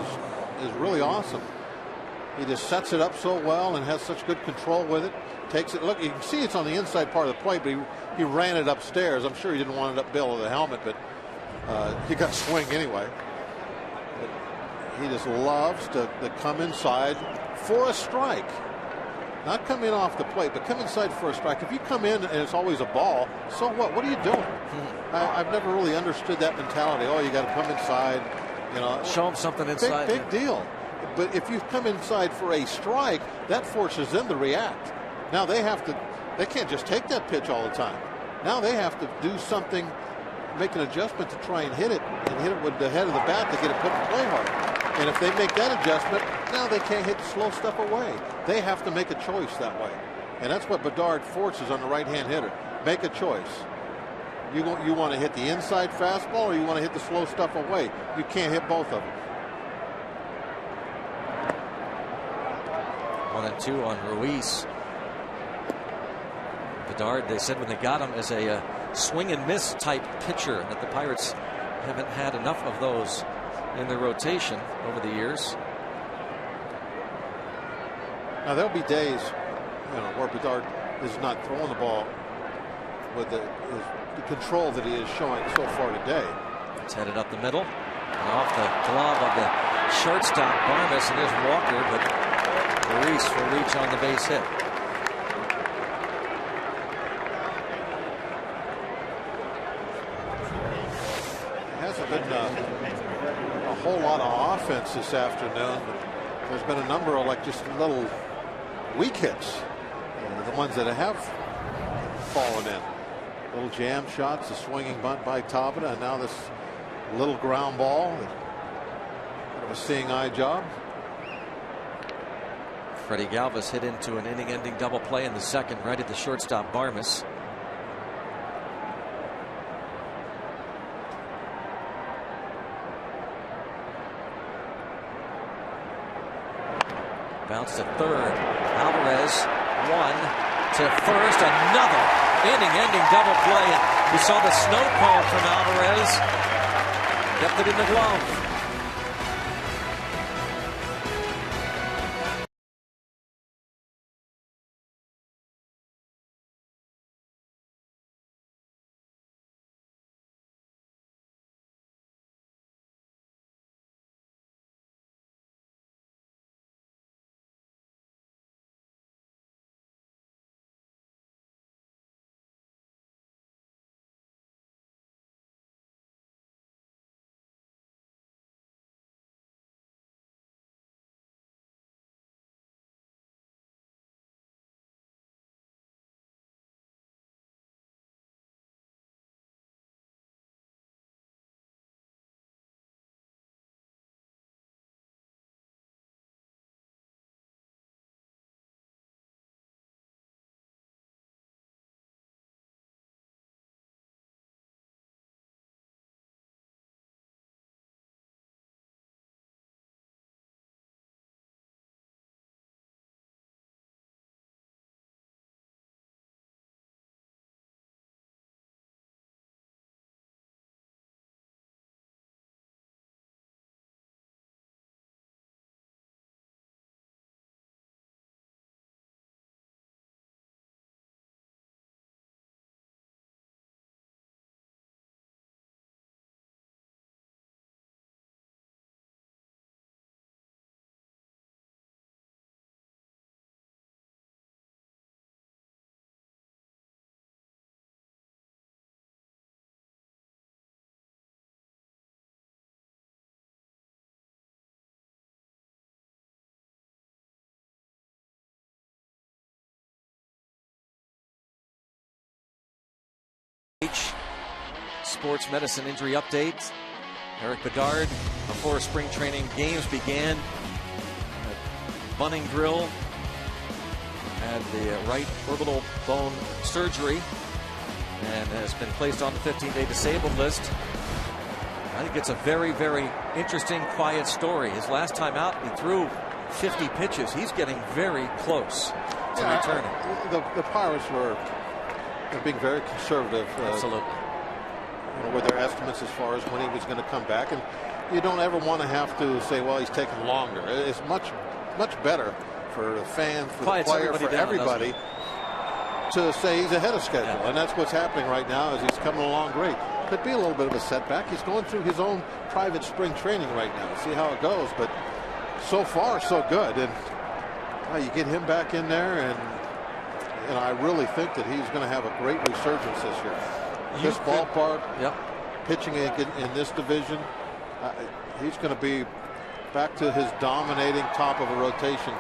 is really awesome. He just sets it up so well and has such good control with it. Takes it. Look, you can see it's on the inside part of the plate, but he ran it upstairs. I'm sure he didn't want it up bill of the helmet, but he got swing anyway. But he just loves to come inside for a strike. Not come in off the plate, but come inside for a strike. If you come in and it's always a ball, so what? What are you doing? I've never really understood that mentality. Oh, you got to come inside. Show them something inside. Big deal. But if you come inside for a strike, that forces them to react. Now they can't just take that pitch all the time. Now they have to do something, make an adjustment to try and hit it with the head of the bat to get it put in play harder. And if they make that adjustment, now they can't hit the slow stuff away. They have to make a choice that way. And that's what Bedard forces on the right-hand hitter. Make a choice. You want to hit the inside fastball, or you want to hit the slow stuff away. You can't hit both of them. 1-2 on Ruiz. Bedard, they said when they got him, as a swing and miss type pitcher, that the Pirates haven't had enough of those in the rotation over the years. Now there'll be days, where Bedard is not throwing the ball with the control that he is showing so far today. It's headed up the middle, and off the glove of the shortstop Barnes, and there's Walker, but Reese will reach on the base hit. Hasn't been a whole lot of offense this afternoon. There's been a number of just little weak hits, the ones that have fallen in. Little jam shots, a swinging bunt by Tabata, and now this little ground ball. Kind of a seeing eye job. Freddie Galvis hit into an inning-ending double play in the second, right at the shortstop Barmes. Bounce to third. Alvarez, one to first. Another inning-ending double play. We saw the snow cone from Alvarez. Kept it in the glove. Sports medicine injury update. Eric Bedard, before spring training games began, bunning drill, had the right orbital bone surgery, and has been placed on the 15-day disabled list. I think it's a very, very interesting, quiet story. His last time out, he threw 50 pitches. He's getting very close to returning. The Pirates were being very conservative. Absolutely. With their estimates as far as when he was going to come back, and you don't ever want to have to say, well, he's taking longer. It's much better for the fan, for the player, for everybody to say he's ahead of schedule. Yeah. And that's what's happening right now, is he's coming along great. Could be a little bit of a setback. He's going through his own private spring training right now. See how it goes, but so far so good. And you get him back in there, and I really think that he's going to have a great resurgence this year. This ballpark, pitching in this division, he's going to be back to his dominating top of a rotation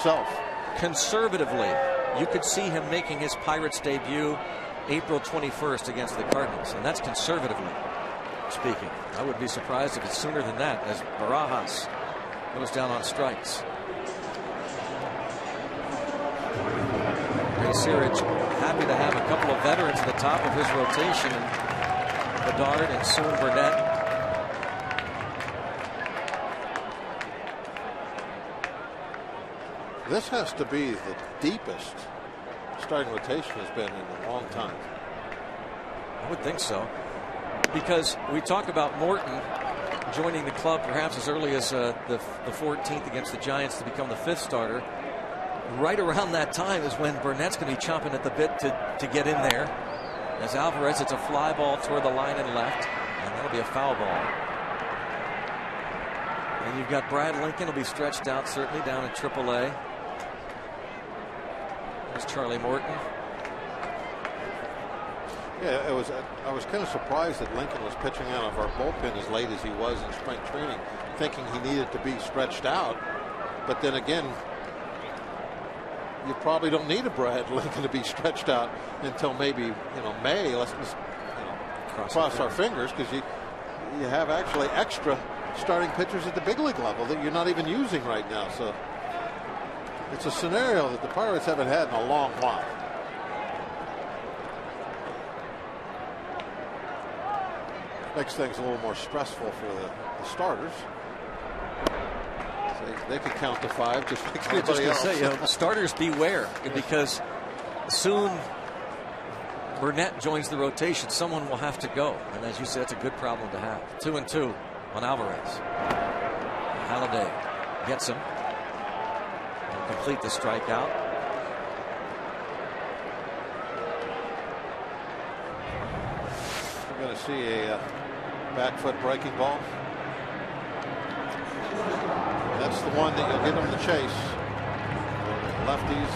self. Conservatively, you could see him making his Pirates debut April 21st against the Cardinals, and that's conservatively speaking. I would be surprised if it's sooner than that, as Barajas goes down on strikes. Ray Searage happy to have a couple of veterans at the top of his rotation, and Bedard and soon Burnett. This has to be the deepest starting rotation has been in a long time. I would think so, because we talk about Morton joining the club perhaps as early as the 14th against the Giants to become the 5th starter. Right around that time is when Burnett's going to be chomping at the bit to get in there. As Alvarez, it's a fly ball toward the line and left, and that'll be a foul ball. And you've got Brad Lincoln will be stretched out certainly down in AAA. There's Charlie Morton. Yeah, I was kind of surprised that Lincoln was pitching out of our bullpen as late as he was in spring training, thinking he needed to be stretched out. But then again, you probably don't need a Brad Lincoln to be stretched out until maybe May. Let's just cross our fingers, because you have actually extra starting pitchers at the big league level that you're not even using right now. So it's a scenario that the Pirates haven't had in a long while. Makes things a little more stressful for the starters. They could count to 5 just like anybody else. Say, starters beware, because soon Burnett joins the rotation. Someone will have to go, and as you said, it's a good problem to have. 2-2 on Alvarez. Halladay gets him. He'll complete the strikeout. We're going to see a back foot breaking ball. That's the one that you'll get them to chase. Lefties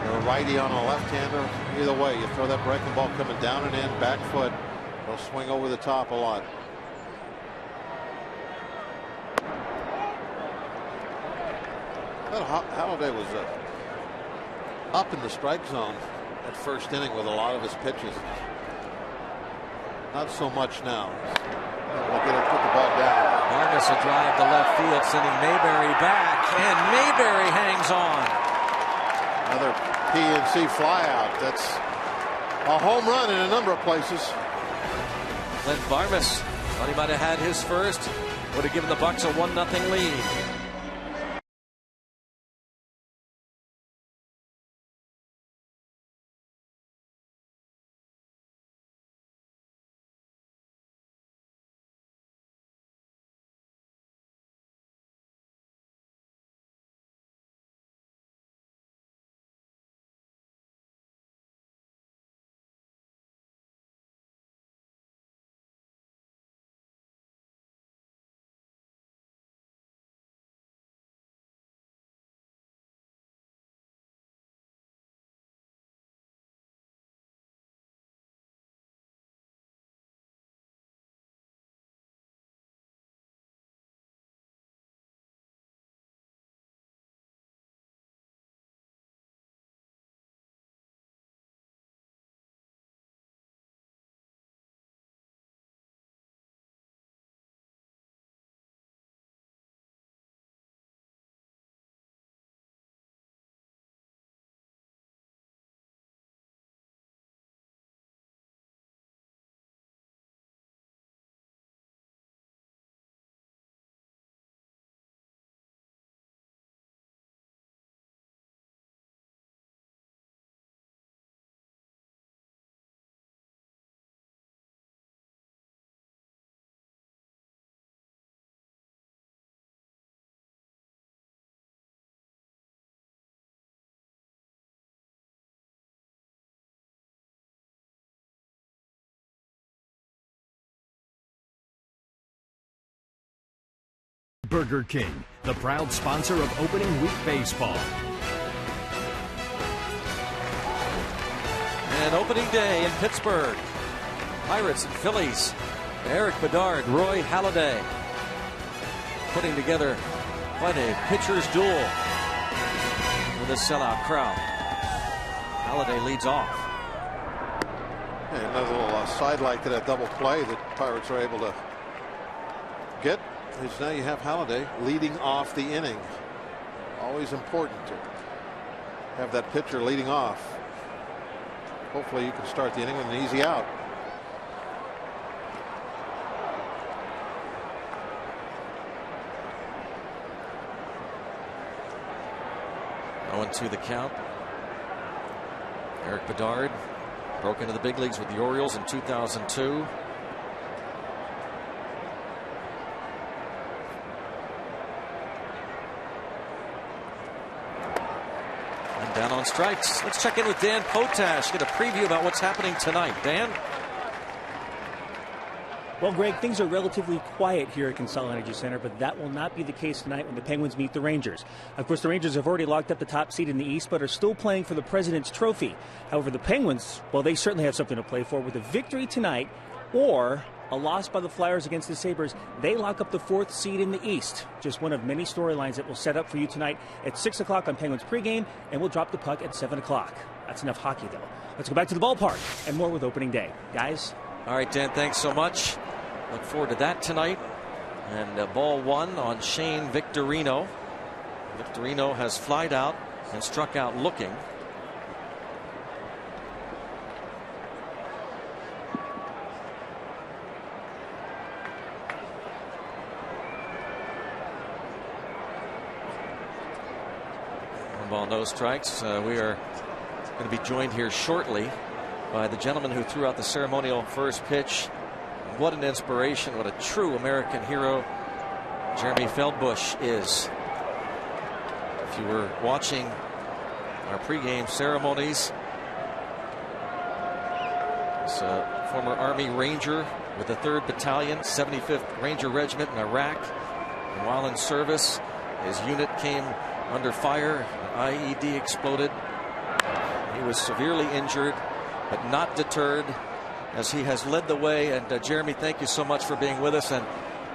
or a righty on a left-hander. Either way, you throw that breaking ball coming down and in, back foot. They'll swing over the top a lot. Halladay was up in the strike zone at first inning with a lot of his pitches. Not so much now. Able to get it, put the ball down. Vargas a drive to left field, sending Mayberry back, and Mayberry hangs on. Another PNC flyout. That's a home run in a number of places. Glenn Vargas thought he might have had his first. Would have given the Bucks a 1-0 lead. Burger King, the proud sponsor of opening week baseball. And opening day in Pittsburgh. Pirates and Phillies. Eric Bedard, Roy Halladay. Putting together quite a pitcher's duel with a sellout crowd. Halladay leads off. And another little sidelight to that double play that Pirates are able to get. Is now you have Halladay leading off the inning. Always important to have that pitcher leading off. Hopefully you can start the inning with an easy out. To the count. Eric Bedard broke into the big leagues with the Orioles in 2002. Down on strikes. Let's check in with Dan Potash. Get a preview about what's happening tonight. Dan? Well, Greg, things are relatively quiet here at Consol Energy Center, but that will not be the case tonight when the Penguins meet the Rangers. Of course, the Rangers have already locked up the top seed in the East, but are still playing for the President's Trophy. However, the Penguins, well, they certainly have something to play for. With a victory tonight or a loss by the Flyers against the Sabres, they lock up the 4th seed in the East. Just one of many storylines that we'll set up for you tonight at 6 o'clock on Penguins pregame, and we'll drop the puck at 7 o'clock. That's enough hockey, though. Let's go back to the ballpark and more with opening day. Guys? All right, Dan, thanks so much. Look forward to that tonight. And ball 1 on Shane Victorino. Victorino has flied out and struck out looking. One ball, no strikes. We are going to be joined here shortly by the gentleman who threw out the ceremonial first pitch. What an inspiration, what a true American hero Jeremy Feldbush is. If you were watching our pregame ceremonies, he's a former Army Ranger with the 3rd Battalion, 75th Ranger Regiment in Iraq. And while in service, his unit came under fire. An IED exploded. He was severely injured, but not deterred, as he has led the way. And Jeremy, thank you so much for being with us. And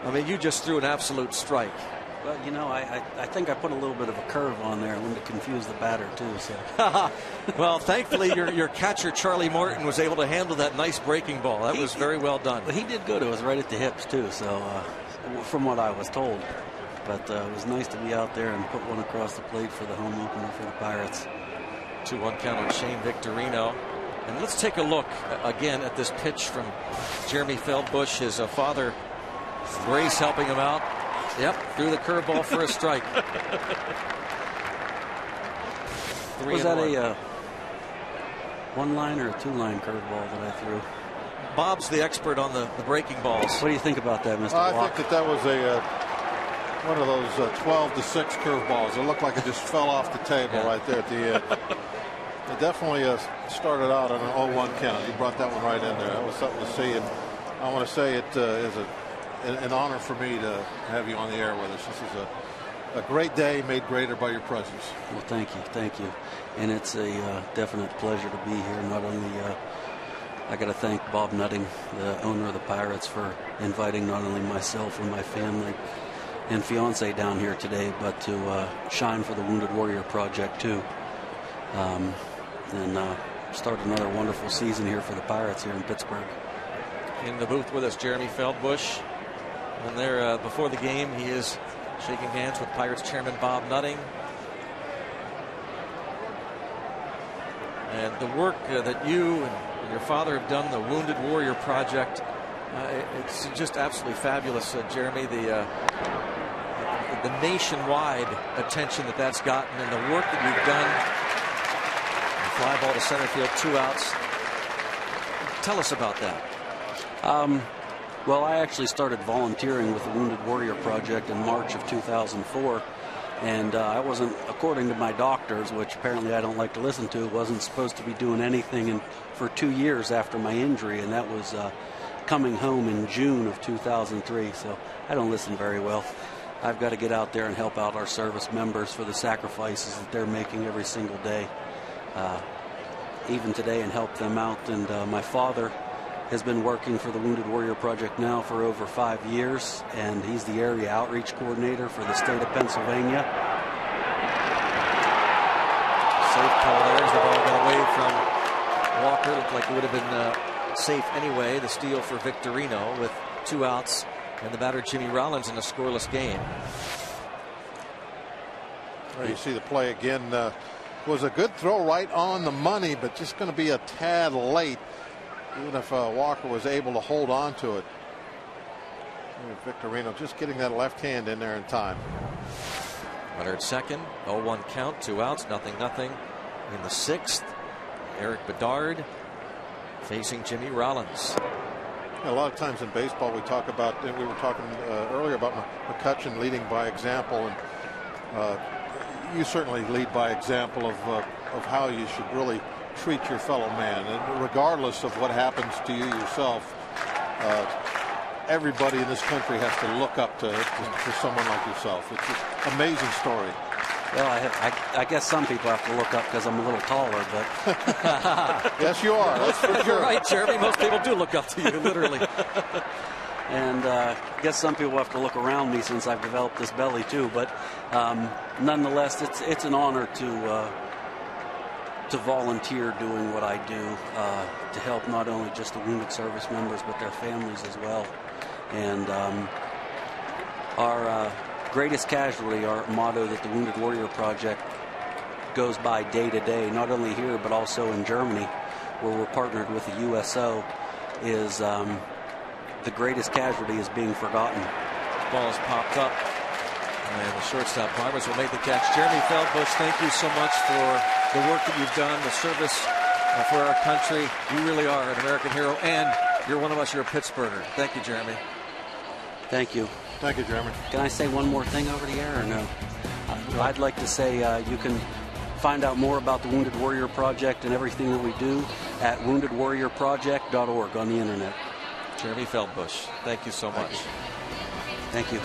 I mean, you just threw an absolute strike. Well, you know, I think I put a little bit of a curve on there. I wanted to confuse the batter too. So. Well, thankfully your catcher Charlie Morton was able to handle that nice breaking ball. That was very well done. But he did good. It was right at the hips too. So from what I was told, but it was nice to be out there and put one across the plate for the home opener for the Pirates. 2-1 count on Shane Victorino. And let's take a look again at this pitch from Jeremy Feldbush. His father, Grace, helping him out. Yep, threw the curveball for a strike. Was that a one-line or a two-line curveball that I threw? Bob's the expert on the breaking balls. What do you think about that, Mr. I Walk? think that was a one of those 12-6 curveballs. It looked like it just fell off the table right there at the end. It definitely started out on an 0-1 count. You brought that one right in there. That was something to see, and I want to say it is an honor for me to have you on the air with us. This is a great day, made greater by your presence. Well, thank you, and it's a definite pleasure to be here. Not only I got to thank Bob Nutting, the owner of the Pirates, for inviting not only myself and my family and fiance down here today, but to shine for the Wounded Warrior Project too. And start another wonderful season here for the Pirates here in Pittsburgh. In the booth with us, Jeremy Feldbush. And there before the game, he is shaking hands with Pirates chairman Bob Nutting. And the work that you and your father have done, the Wounded Warrior Project, it's just absolutely fabulous, Jeremy. The nationwide attention that's gotten, and the work that you've done. Fly ball to center field, 2 outs. Tell us about that. Well, I actually started volunteering with the Wounded Warrior Project in March of 2004. And I wasn't, according to my doctors, which apparently I don't like to listen to, wasn't supposed to be doing anything for 2 years after my injury. And that was coming home in June of 2003. So I don't listen very well. I've got to get out there and help out our service members for the sacrifices that they're making every single day. Even today, and help them out. And my father has been working for the Wounded Warrior Project now for over 5 years, and he's the area outreach coordinator for the state of Pennsylvania. Safe call there as the ball got away from Walker. Looked like it would have been safe anyway. The steal for Victorino with 2 outs, and the batter Jimmy Rollins in a scoreless game. Well, you see the play again. Was a good throw right on the money, but just going to be a tad late, even if Walker was able to hold on to it. Victorino just getting that left hand in there in time. Runner at second, 0-1 count, 2 outs, 0-0 in the 6th. Eric Bedard facing Jimmy Rollins. A lot of times in baseball we talk about, and we were talking earlier about McCutchen leading by example, and you certainly lead by example of of how you should really treat your fellow man, and regardless of what happens to you yourself, everybody in this country has to look up to someone like yourself. It's an amazing story. Well, I guess some people have to look up because I'm a little taller, but yes, you are. That's for sure. You're right, Jeremy. Most people do look up to you, literally. And I guess some people have to look around me since I've developed this belly too. But nonetheless, it's an honor to volunteer doing what I do to help not only just the wounded service members but their families as well. And our greatest casualty, our motto that the Wounded Warrior Project goes by day to day, not only here but also in Germany, where we're partnered with the USO, is the greatest casualty is being forgotten. Ball is popped up, and the shortstop Barbers will make the catch. Jeremy Feldbush, thank you so much for the work that you've done, the service for our country. You really are an American hero, and you're one of us. You're a Pittsburgher. Thank you, Jeremy. Thank you. Thank you, Jeremy. Can I say one more thing over the air or no? I'd like to say you can find out more about the Wounded Warrior Project and everything that we do at woundedwarriorproject.org on the internet. Jeremy Feldbush, thank you so much. Thank you.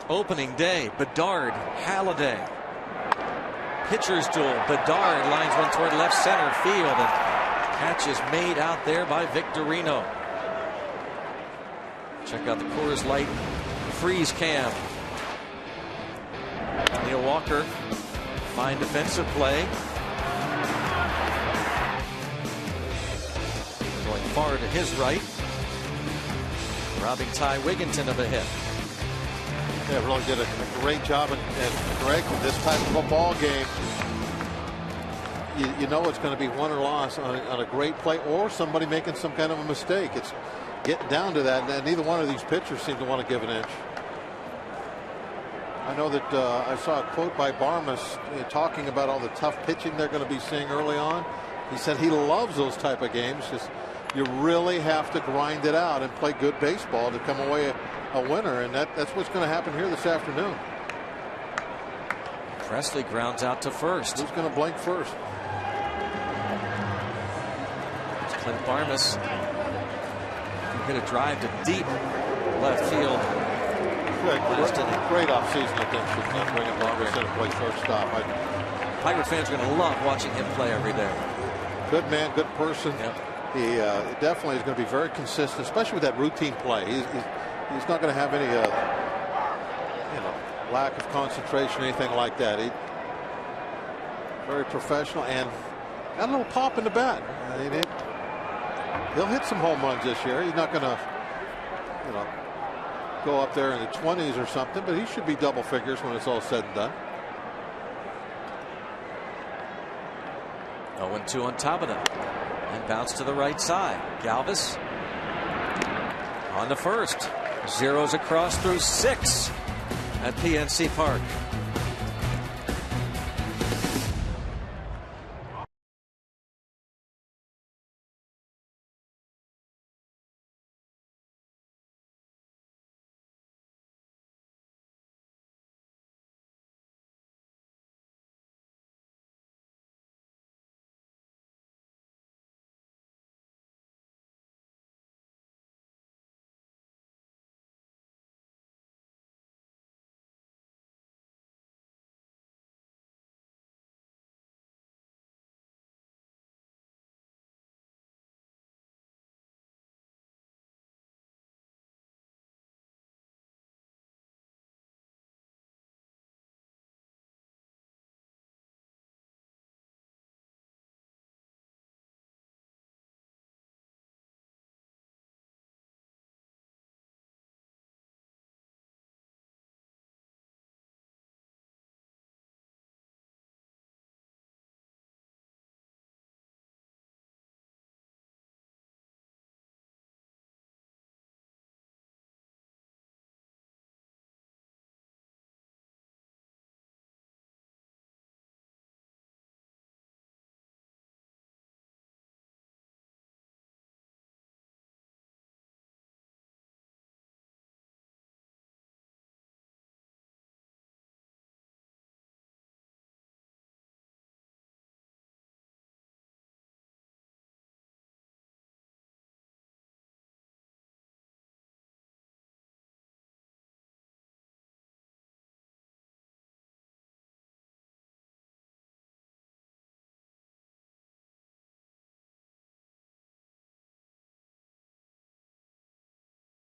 Opening day, Bedard, Halliday. Pitcher's duel. Bedard lines one toward left center field, and catch is made out there by Victorino. Check out the Coors Light freeze cam. Neil Walker, fine defensive play. Going far to his right. Robbing Ty Wigginton of a hit. Yeah, really did a great job. And Greg, with this type of a ball game, you know it's going to be won or loss on a great play or somebody making some kind of a mistake. It's getting down to that, and neither one of these pitchers seem to want to give an inch. I know that I saw a quote by Barmas talking about all the tough pitching they're going to be seeing early on. He said he loves those type of games because you really have to grind it out and play good baseball to come away a winner, and that's what's going to happen here this afternoon. Presley grounds out to first. Who's going to blink first? It's Clint Barmas. Hit a drive to deep left field. Great offseason at them. Bringing Barmas in to play shortstop. Tiger fans are going to love watching him play every day. Good man, good person. Yep. He definitely is going to be very consistent, especially with that routine play. He's not going to have any lack of concentration or anything like that. He very professional and got a little pop in the bat. He'll hit some home runs this year. He's not going to go up there in the 20s or something, but he should be double figures when it's all said and done. 0-2 on Tabata. And bounce to the right side. Galvis on the first. Zeros across through 6 at PNC Park.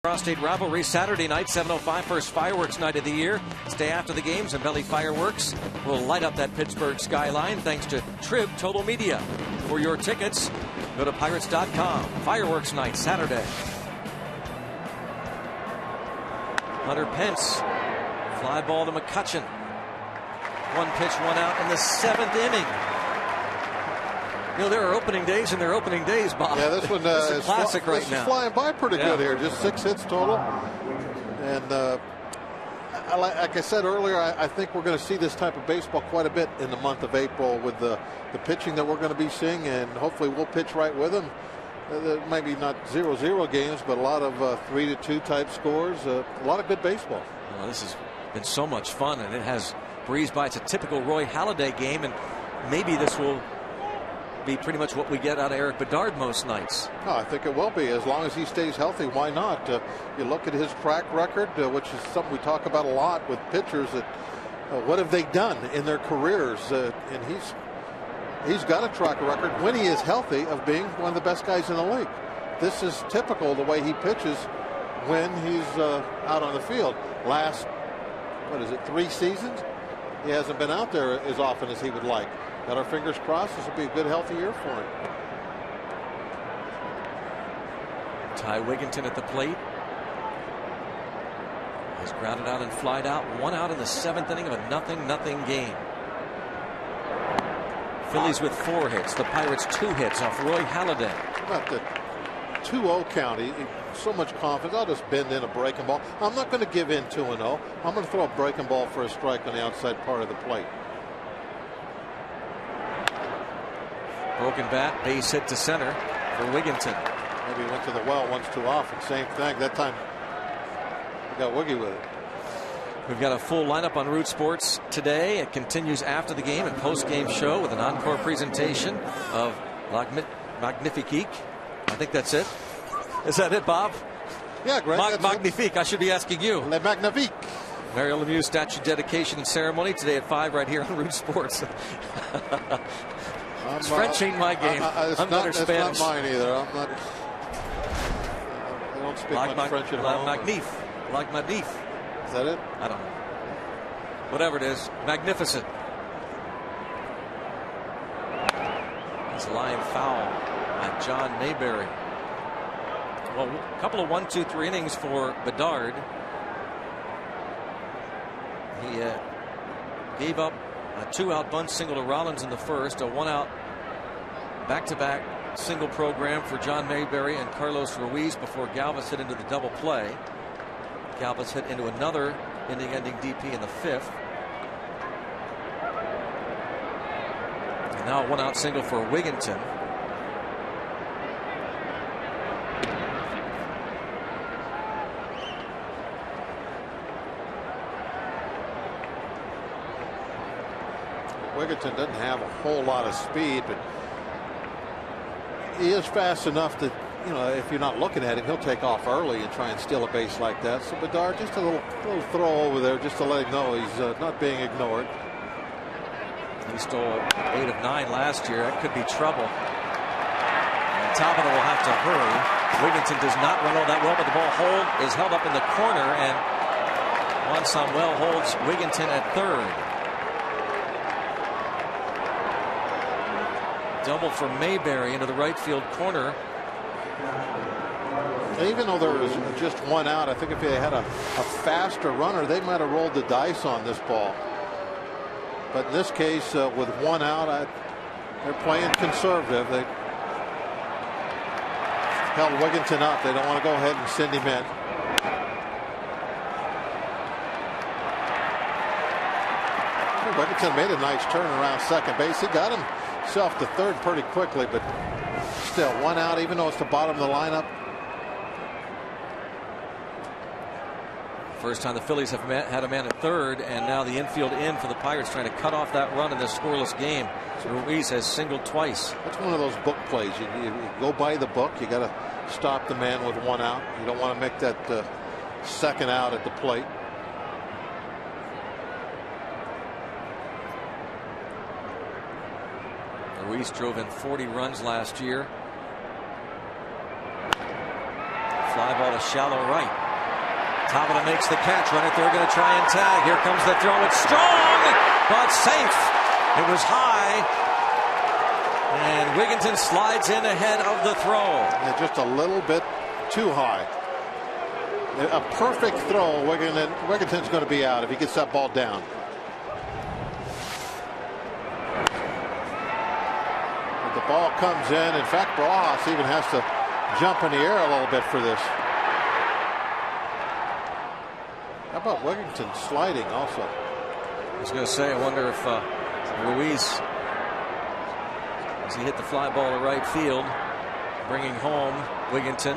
Cross-state rivalry Saturday night, 7:05, first fireworks night of the year. Stay after the games and Belly Fireworks will light up that Pittsburgh skyline thanks to Trib Total Media. For your tickets, go to Pirates.com. Fireworks night Saturday. Hunter Pence, fly ball to McCutchen. 1 pitch, 1 out in the 7th inning. You know, there are opening days and there are opening days, Bob. Yeah, this one this is a classic right now. This is flying by pretty good here. Just 6 hits total. And like I said earlier, I think we're going to see this type of baseball quite a bit in the month of April with the pitching that we're going to be seeing, and hopefully we'll pitch right with them. Maybe not 0-0 games, but a lot of 3-2 type scores. A lot of good baseball. Well, this has been so much fun, and it has breezed by. It's a typical Roy Halladay game, and maybe this will be pretty much what we get out of Eric Bedard most nights. Oh, I think it will be, as long as he stays healthy. Why not? You look at his track record, which is something we talk about a lot with pitchers. That what have they done in their careers? And he's got a track record when he is healthy of being one of the best guys in the league. This is typical the way he pitches when he's out on the field. Last, 3 seasons? He hasn't been out there as often as he would like. Got our fingers crossed. This will be a good, healthy year for him. Ty Wigginton at the plate. He's grounded out and flied out. 1 out in the 7th inning of a 0-0 game. Phillies with 4 hits. The Pirates 2 hits off Roy Halladay. About the 2-0 count. So much confidence. I'll just bend in a breaking ball. I'm not going to give in 2-0. I'm going to throw a breaking ball for a strike on the outside part of the plate. Broken bat, base hit to center for Wigginton. Maybe he went to the well once too often. Same thing. That time he got Wiggy with it. We've got a full lineup on Root Sports today. It continues after the game and post-game show with an encore presentation of Magnifique. I think that's it. Is that it, Bob? Yeah, Greg. Magnifique. I should be asking you. Le Magnifique. Mario Lemieux statue dedication and ceremony today at 5 right here on Root Sports. French ain't my game. I'm better Spanish. It's not mine either. I don't speak much French at home. Magnif. Is that it? I don't know. Whatever it is. Magnificent. It's a line foul by John Mayberry. Well, a couple of 1, 2, 3 innings for Bedard. He gave up a 2-out bunt single to Rollins in the first, a 1-out Back-to-back single program for John Mayberry and Carlos Ruiz before Galvis hit into the double play. Galvis hit into another inning-ending DP in the 5th. And now a one-out single for Wigginton. Wigginton doesn't have a whole lot of speed, but he is fast enough that, you know, if you're not looking at him, he'll take off early and try and steal a base like that. So Bedard, just a little throw over there just to let him know he's not being ignored. He stole 8 of 9 last year. That could be trouble. And Tabata will have to hurry. Wigginton does not run all that well, but the ball is held up in the corner, and Juan Samuel holds Wigginton at third. Double for Mayberry into the right field corner. Even though there was just one out, I think if they had a faster runner, they might have rolled the dice on this ball. But in this case, with one out, they're playing conservative. They held Wigginton up. They don't want to go ahead and send him in. Wigginton made a nice turn around second base. He got himself to third pretty quickly, but still one out, even though it's the bottom of the lineup. First time the Phillies have had a man at third, and now the infield in for the Pirates, trying to cut off that run in this scoreless game. So Ruiz has singled twice. That's one of those book plays. You go by the book. You got to stop the man with one out. You don't want to make that second out at the plate. Ruiz drove in 40 runs last year. Fly ball to shallow right. Tabata makes the catch. Runner third, going to try and tag. Here comes the throw. It's strong, but safe. It was high, and Wigginton slides in ahead of the throw. Yeah, just a little bit too high. A perfect throw. Wigginton's going to be out if he gets that ball down. But the ball comes in. In fact, Barajas even has to jump in the air a little bit for this. How about Wigginton sliding also? I was going to say, I wonder if Ruiz, as he hit the fly ball to right field, bringing home Wigginton.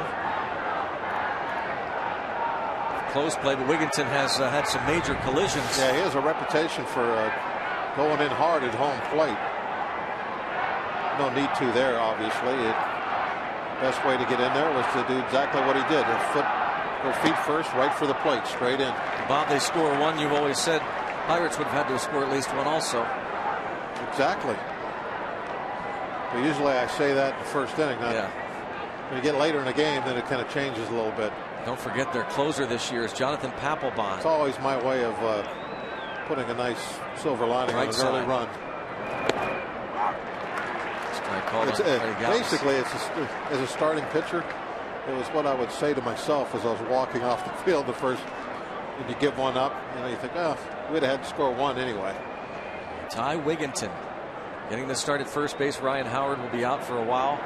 Close play, but Wigginton has had some major collisions. Yeah, he has a reputation for going in hard at home plate. No need to there, obviously. Best way to get in there was to do exactly what he did. Go feet first, right for the plate, straight in. Bob, they score one. You've always said Pirates would have had to score at least one also. Exactly. But usually I say that in the first inning. Yeah. When you get later in the game, then it kind of changes a little bit. Don't forget their closer this year is Jonathan Papelbon. It's always my way of putting a nice silver lining on an early run. Basically, as a starting pitcher, it was what I would say to myself as I was walking off the field the first. When you give one up, you think, oh, we'd have had to score one anyway. Ty Wigginton getting the start at first base. Ryan Howard will be out for a while.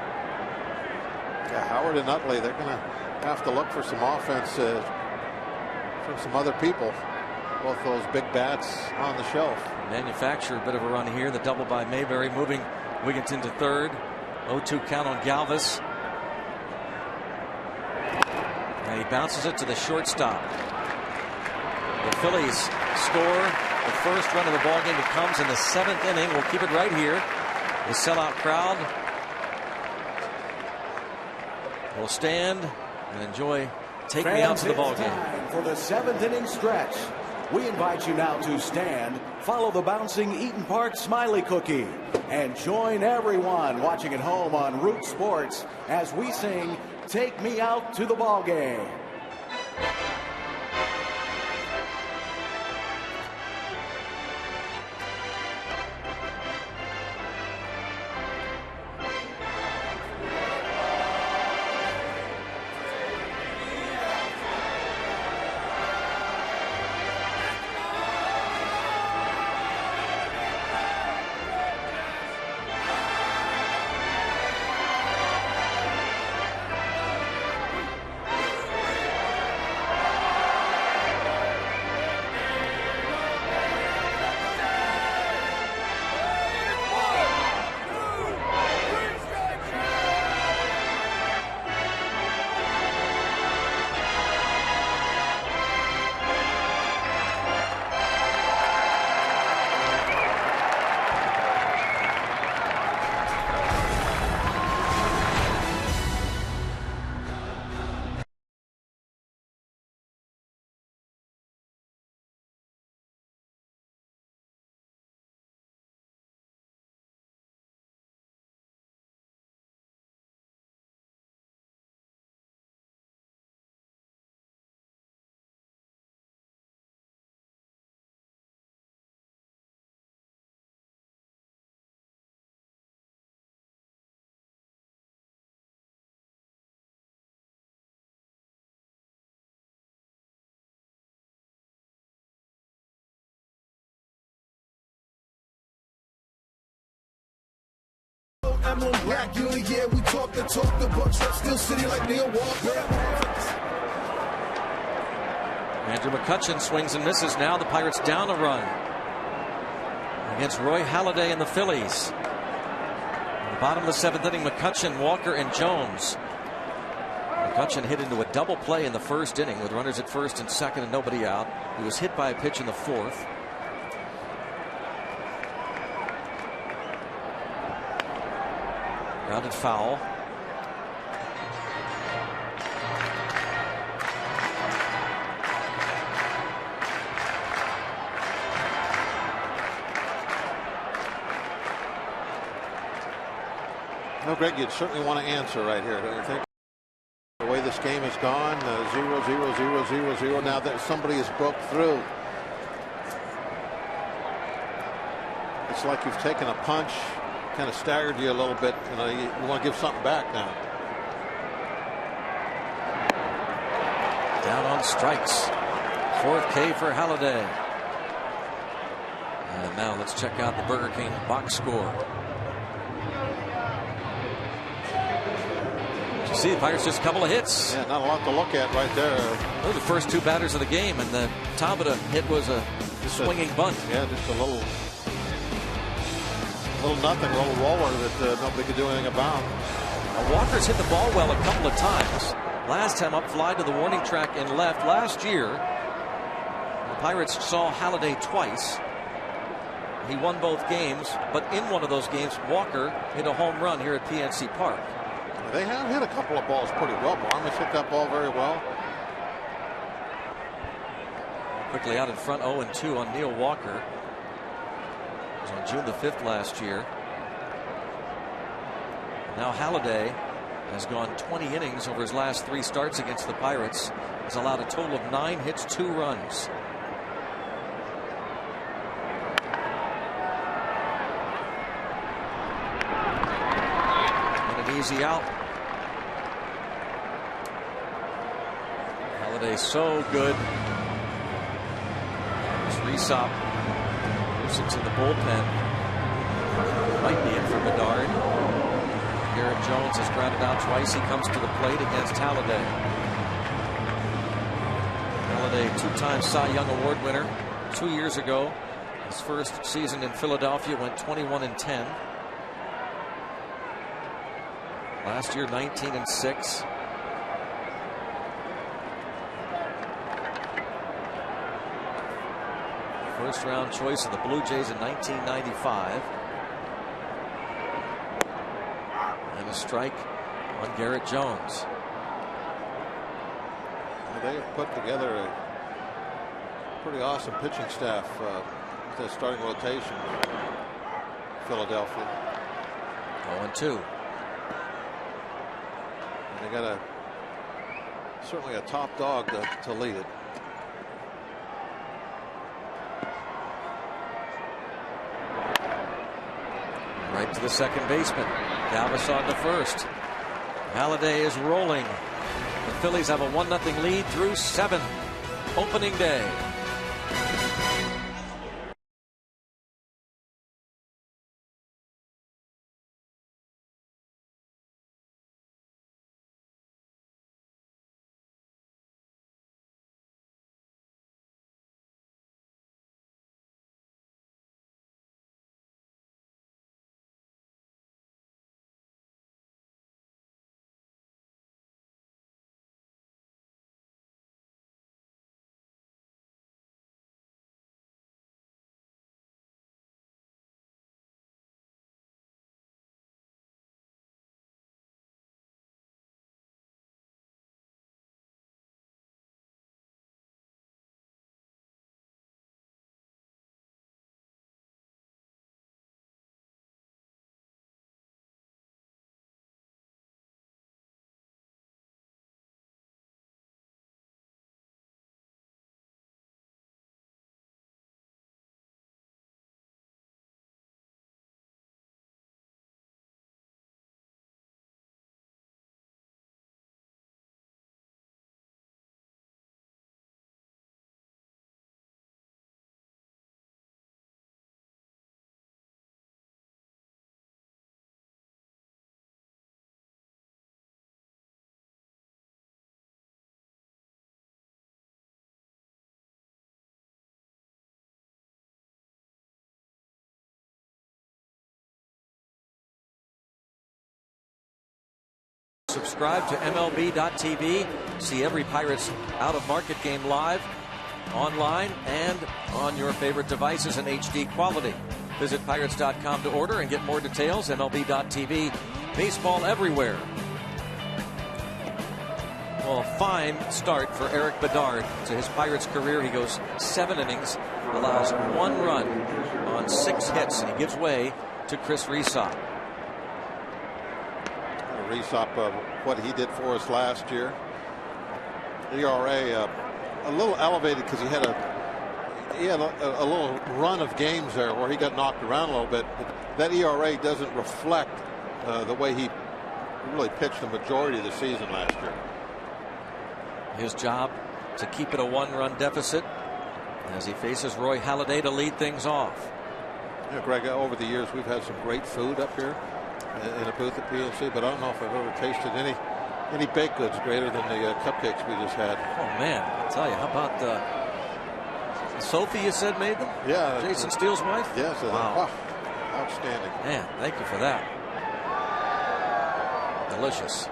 Yeah, Howard and Utley, they're going to have to look for some offense from some other people. Both those big bats on the shelf. Manufacture a bit of a run here. The double by Mayberry, moving Wigginton to third. 0-2 count on Galvis. And he bounces it to the shortstop. The Phillies score the first run of the ball game. It comes in the 7th inning. We'll keep it right here. The sellout crowd will stand and enjoy Take Me Out to the ball game. For the 7th inning stretch, we invite you now to stand, follow the bouncing Eaton Park Smiley Cookie, and join everyone watching at home on Root Sports as we sing Take Me Out to the Ball Game. I'm on black. You yeah, we talk the talk. The Bucks up Steel City like Neil Walker. Andrew McCutchen swings and misses. Now the Pirates down a run against Roy Halladay and the Phillies. In the bottom of the 7th inning, McCutchen, Walker, and Jones. McCutchen hit into a double play in the 1st inning with runners at 1st and 2nd and nobody out. He was hit by a pitch in the 4th. Grounded foul. No, Greg, you'd certainly want to answer right here, don't you think? The way this game has gone, 0-0-0-0-0. Now that somebody has broke through. It's like you've taken a punch, kind of staggered you a little bit. You want to give something back now. Down on strikes. 4th K for Halladay. And now let's check out the Burger King box score. See, the Pirates just a couple of hits. Yeah, not a lot to look at right there. Those are the first 2 batters of the game, and the Tabata hit was a swinging bunt. Yeah, just a little nothing, little roller that nobody could do anything about. Now, Walker's hit the ball well a couple of times. Last time up, fly to the warning track and left. Last year, the Pirates saw Halladay twice. He won both games, but in one of those games, Walker hit a home run here at PNC Park. They have hit a couple of balls pretty well. Barnes hit that ball very well. Quickly out in front, 0-2 on Neil Walker. It was on June the 5th last year. Now Halladay has gone 20 innings over his last 3 starts against the Pirates. Has allowed a total of 9 hits, 2 runs. And an easy out. Halladay so good. Resop moves into the bullpen. Might be in for Bedard. Garrett Jones has grounded out twice. He comes to the plate against Halladay. Halladay, 2-time Cy Young Award winner 2 years ago. His first season in Philadelphia went 21-10. Last year 19-6. First round choice of the Blue Jays in 1995. And a strike on Garrett Jones. They have put together a pretty awesome pitching staff with the starting rotation. Philadelphia. 0-2. And they got certainly a top dog to lead it. Right to the second baseman. Galvis on to first. Halladay is rolling. The Phillies have a 1-0 lead through 7. Opening day. Subscribe to MLB.tv. See every Pirates out-of-market game live, online, and on your favorite devices in HD quality. Visit Pirates.com to order and get more details. MLB.tv. Baseball everywhere. Well, a fine start for Eric Bedard to his Pirates career. He goes 7 innings, allows 1 run on 6 hits, and he gives way to Chris Resop. Resop, what he did for us last year. ERA a little elevated because he had a little run of games there where he got knocked around a little bit. That ERA doesn't reflect the way he really pitched the majority of the season last year. His job to keep it a 1-run deficit as he faces Roy Halladay to lead things off. Yeah, Greg, over the years we've had some great food up here in a booth at PNC, but I don't know if I've ever tasted any baked goods greater than the cupcakes we just had. Oh man, I'll tell you, how about Sophie, you said made them? Yeah. Jason Steele's wife? Yes. Wow. Outstanding. Man, thank you for that. Delicious.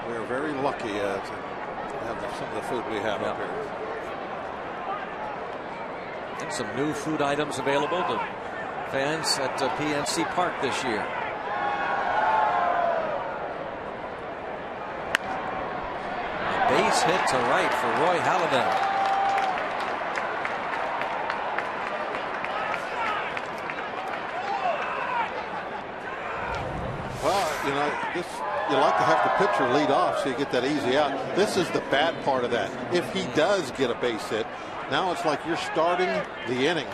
We're very lucky to have some of the food we have up here. And some new food items available to fans at PNC Park this year. A base hit to right for Roy Halladay. You like to have the pitcher lead off so you get that easy out. This is the bad part of that. If he does get a base hit, now it's like you're starting the inning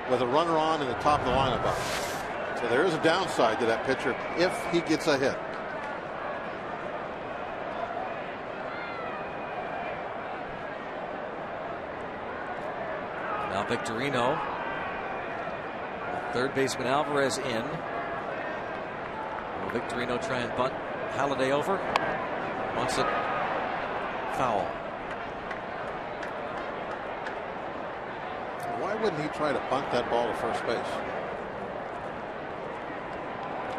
with a runner on in the top of the lineup. So there is a downside to that pitcher if he gets a hit. Now Victorino. Third baseman Alvarez in. Will Victorino try and bunt Halladay over? Wants it foul. Why wouldn't he try to bunt that ball to first base?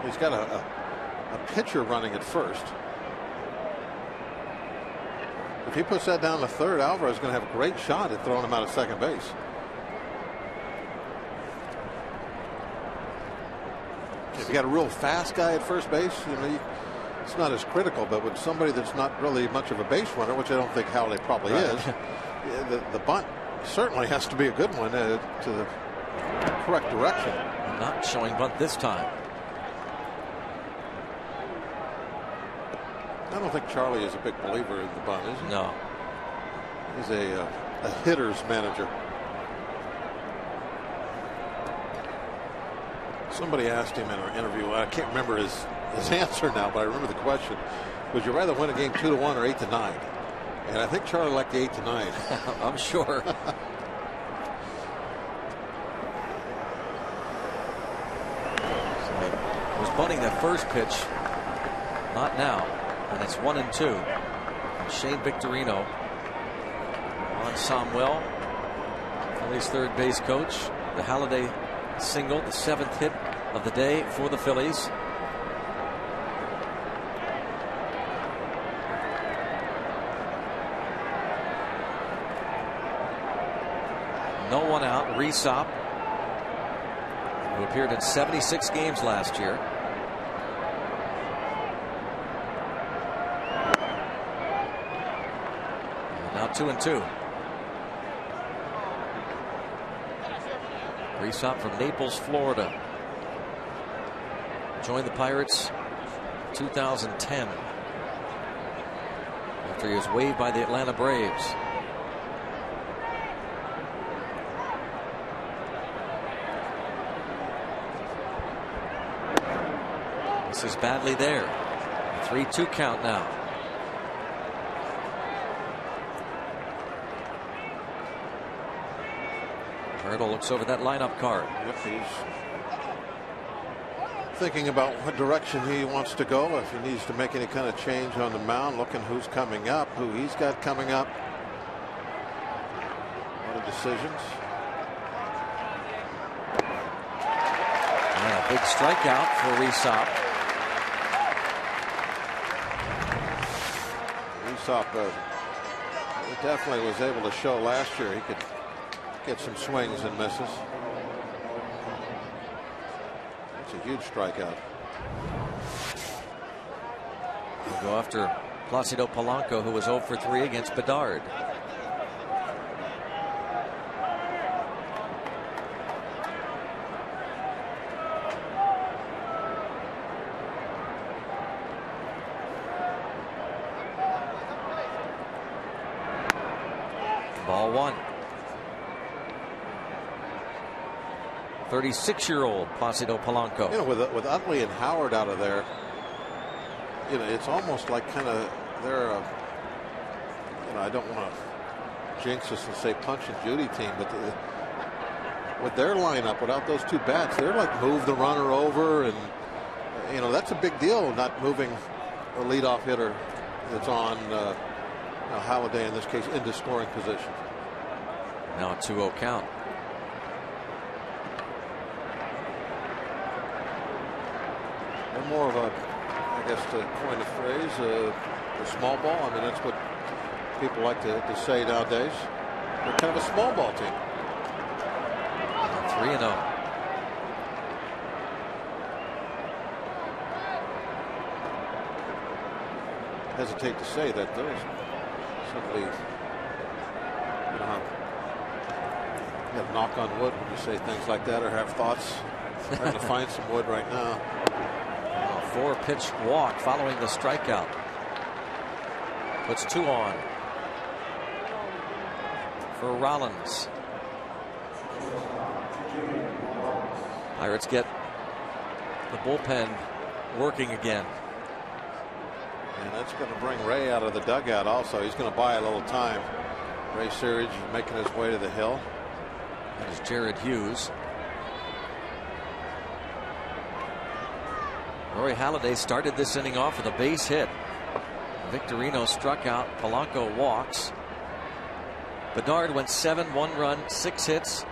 He's got a pitcher running at first. If he puts that down to third, Alvarez is going to have a great shot at throwing him out of second base. If you got a real fast guy at first base, it's not as critical. But with somebody that's not really much of a base runner, which I don't think Halladay probably is, the bunt certainly has to be a good one to the correct direction. Not showing bunt this time. I don't think Charlie is a big believer in the bunt, is he? No. He's a hitter's manager. Somebody asked him in an interview, I can't remember his answer now, but I remember the question. Would you rather win a game 2-1 or 8-9? And I think Charlie liked the 8-9. I'm sure. So was bunting that first pitch. Not now. And it's 1-2. Shane Victorino on Samuel, Phillies third base coach. The Halladay single, the 7th hit of the day for the Phillies. No one out. Resop, who appeared in 76 games last year. And now 2-2. Resop from Naples, Florida. Joined the Pirates 2010 after he was waived by the Atlanta Braves. This is badly there. 3-2 count now. Hurdle looks over that lineup card. Yep, he's thinking about what direction he wants to go, if he needs to make any kind of change on the mound, looking who's coming up, who he's got coming up. A lot of decisions. And a big strikeout for Resop. this up. He definitely was able to show last year he could get some swings and misses. It's a huge strikeout. We'll go after Placido Polanco, who was 0 for 3 against Bedard. Ball 1. 36-year-old Placido Polanco. You know, with Utley and Howard out of there, you know, it's almost like kind of they're a, you know, I don't want to jinx us and say Punch and Judy team, but with their lineup without those two bats, they're like move the runner over, and you know that's a big deal, not moving a leadoff hitter that's on Halladay in this case into scoring position. Now a 2-0 count. And more of a, I guess to coin a phrase, a small ball. I mean, that's what people like to say nowadays. They're kind of a small ball team. 3-0. Hesitate to say that, though. Simply, you know, you have to knock on wood when you say things like that or have thoughts. Trying to find some wood right now. A 4-pitch walk following the strikeout. Puts 2 on for Rollins. Pirates get the bullpen working again. And that's going to bring Ray out of the dugout also. He's going to buy a little time. Ray Searage making his way to the hill. That is Jared Hughes. Roy Halladay started this inning off with a base hit. Victorino struck out. Polanco walks. Bedard went 7, 1 run, 6 hits.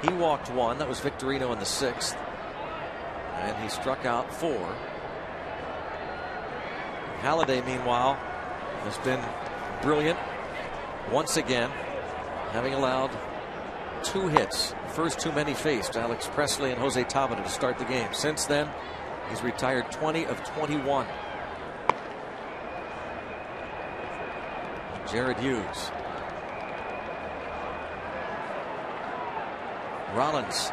He walked 1. That was Victorino in the 6th. And he struck out 4. Halladay, meanwhile, has been brilliant once again, having allowed 2 hits. The first 2 men he faced, Alex Presley and Jose Tabata, to start the game. Since then, he's retired 20 of 21. Jared Hughes. Rollins,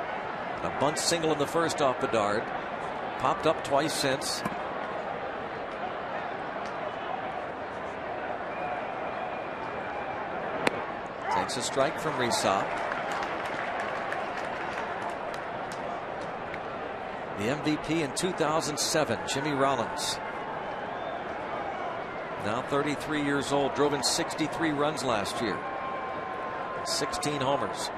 a bunt single in the first off Bedard. Popped up twice since. Takes a strike from Risa. The MVP in 2007, Jimmy Rollins. Now 33 years old, drove in 63 runs last year. 16 homers.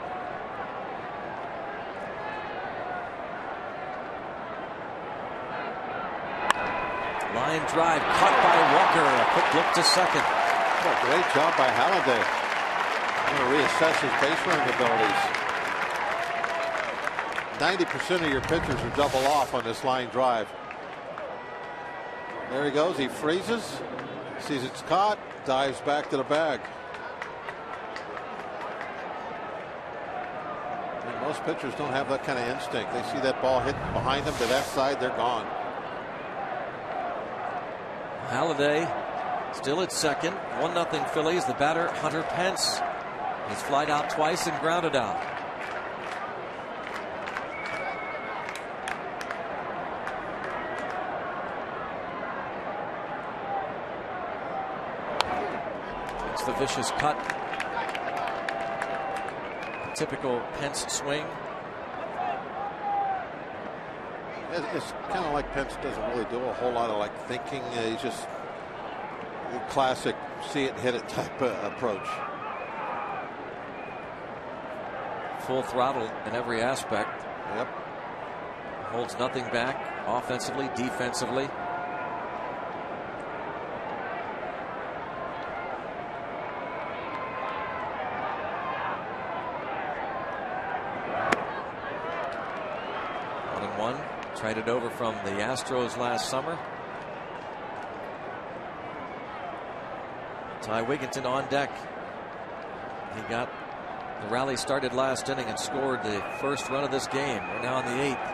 Line drive caught by Walker. A quick look to second. Oh, great job by Halladay. I'm going to reassess his base running abilities. 90% of your pitchers are double off on this line drive. There he goes. He freezes, sees it's caught, dives back to the bag. And most pitchers don't have that kind of instinct. They see that ball hit behind them to that side, they're gone. Halladay still at second. 1-0 Phillies. The batter, Hunter Pence. He's flied out twice and grounded out. It's the vicious cut. A typical Pence swing. It's kind of like Pence doesn't really do a whole lot of like thinking. He's just a classic see it, hit it type approach. Full throttle in every aspect. Yep. Holds nothing back offensively, defensively. Traded over from the Astros last summer. Ty Wigginton on deck. He got the rally started last inning and scored the first run of this game. We're now in the 8th.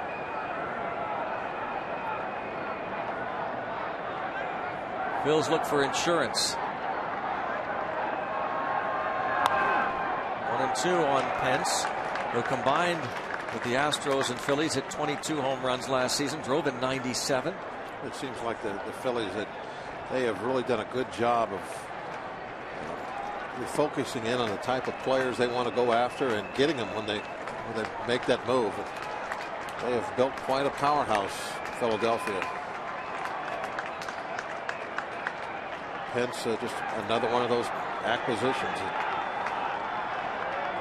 Phils look for insurance. 1-2 on Pence, who combined with the Astros and Phillies hit 22 home runs last season, drove in 97. It seems like the Phillies, that they have really done a good job of focusing in on the type of players they want to go after and getting them when they make that move. They have built quite a powerhouse, Philadelphia. Pence, just another one of those acquisitions.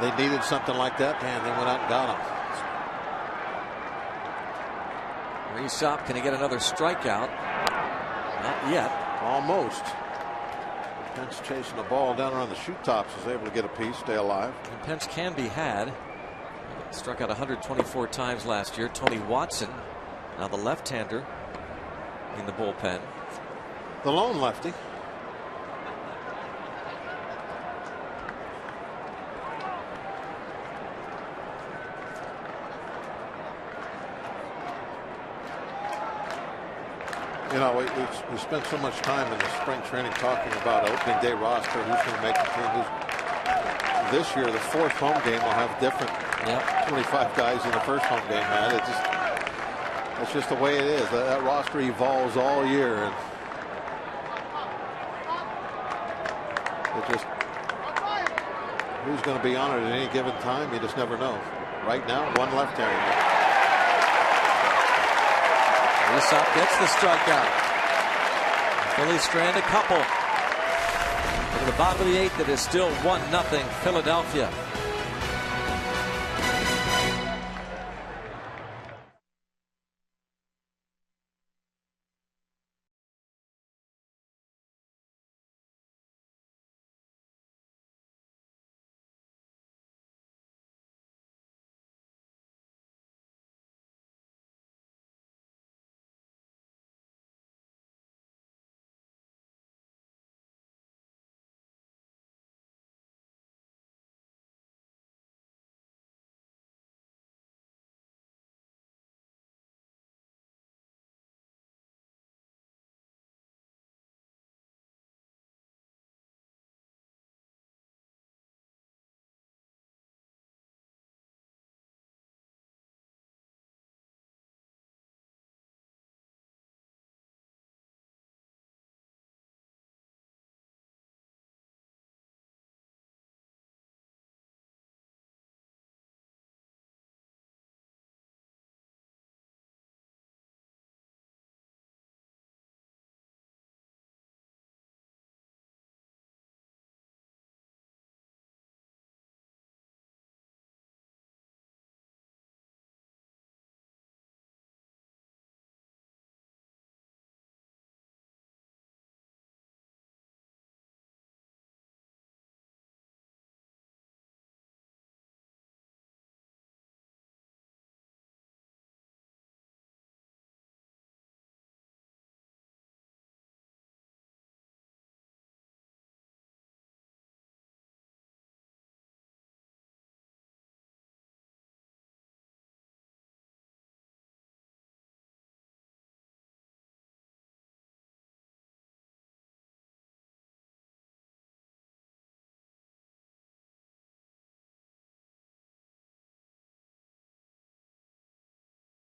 They needed something like that, man. They went out and got him. Resop, can he get another strikeout? Not yet. Almost. Pence chasing the ball down around the shoot tops, is able to get a piece, stay alive. And Pence can be had. Struck out 124 times last year. Tony Watson, now the left-hander in the bullpen. The lone lefty. You know, we spent so much time in the spring training talking about opening day roster, who's going to make the team. This year, the 4th home game will have different 25 guys in the first home game, man. It's just the way it is. That roster evolves all year, and it just, who's going to be on it at any given time, you just never know. Right now, one left-hander. Resop gets the strikeout. Phillies strand a couple. To the bottom of the 8th, it is still 1-0 Philadelphia.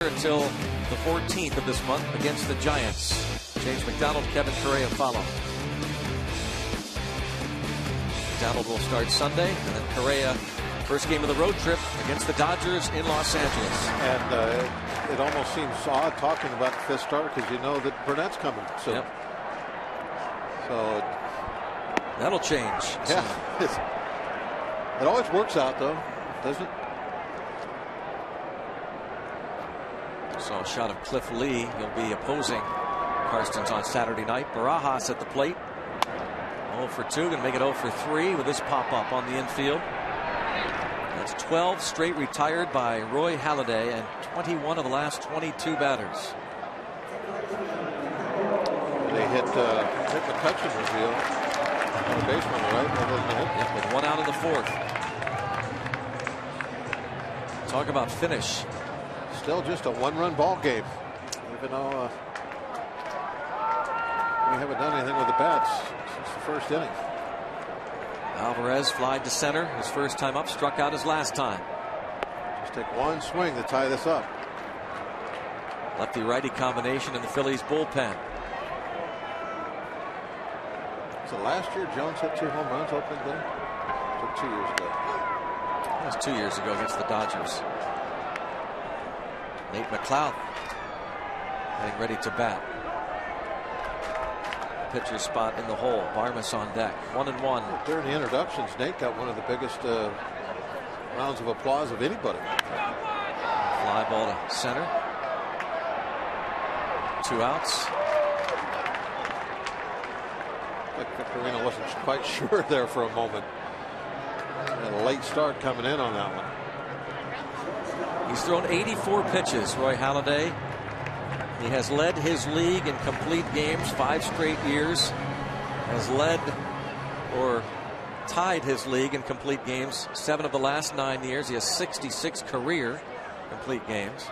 Until the 14th of this month against the Giants. James McDonald, Kevin Correa follow. McDonald will start Sunday, and then Correa, first game of the road trip against the Dodgers in Los Angeles. And it almost seems odd talking about the 5th starter because you know that Burnett's coming soon. Yep. So that'll change. Yeah, it always works out though, doesn't it? Saw a shot of Cliff Lee. He'll be opposing Karstens on Saturday night. Barajas at the plate. 0 for 2, going to make it 0 for 3 with this pop-up on the infield. That's 12 straight retired by Roy Halladay and 21 of the last 22 batters. They hit McCutchen reveal. Baseman, right? Yep, with 1 out of the 4th. Talk about finish. Still just a 1-run ball game, even though we haven't done anything with the bats since the first inning. Alvarez flied to center his first time up, struck out his last time. Just take one swing to tie this up. Lefty righty combination in the Phillies bullpen. So last year Jones hit 2 home runs opening day. So 2 years ago. That was 2 years ago against the Dodgers. Nate McLeod getting ready to bat. Pitcher spot in the hole. Barmes on deck. 1-1. During the introductions, Nate got one of the biggest rounds of applause of anybody. Fly ball to center. 2 outs. Like Victorino wasn't quite sure there for a moment. Had a late start coming in on that one. He's thrown 84 pitches, Roy Halladay. He has led his league in complete games 5 straight years. Has led or tied his league in complete games 7 of the last 9 years. He has 66 career complete games.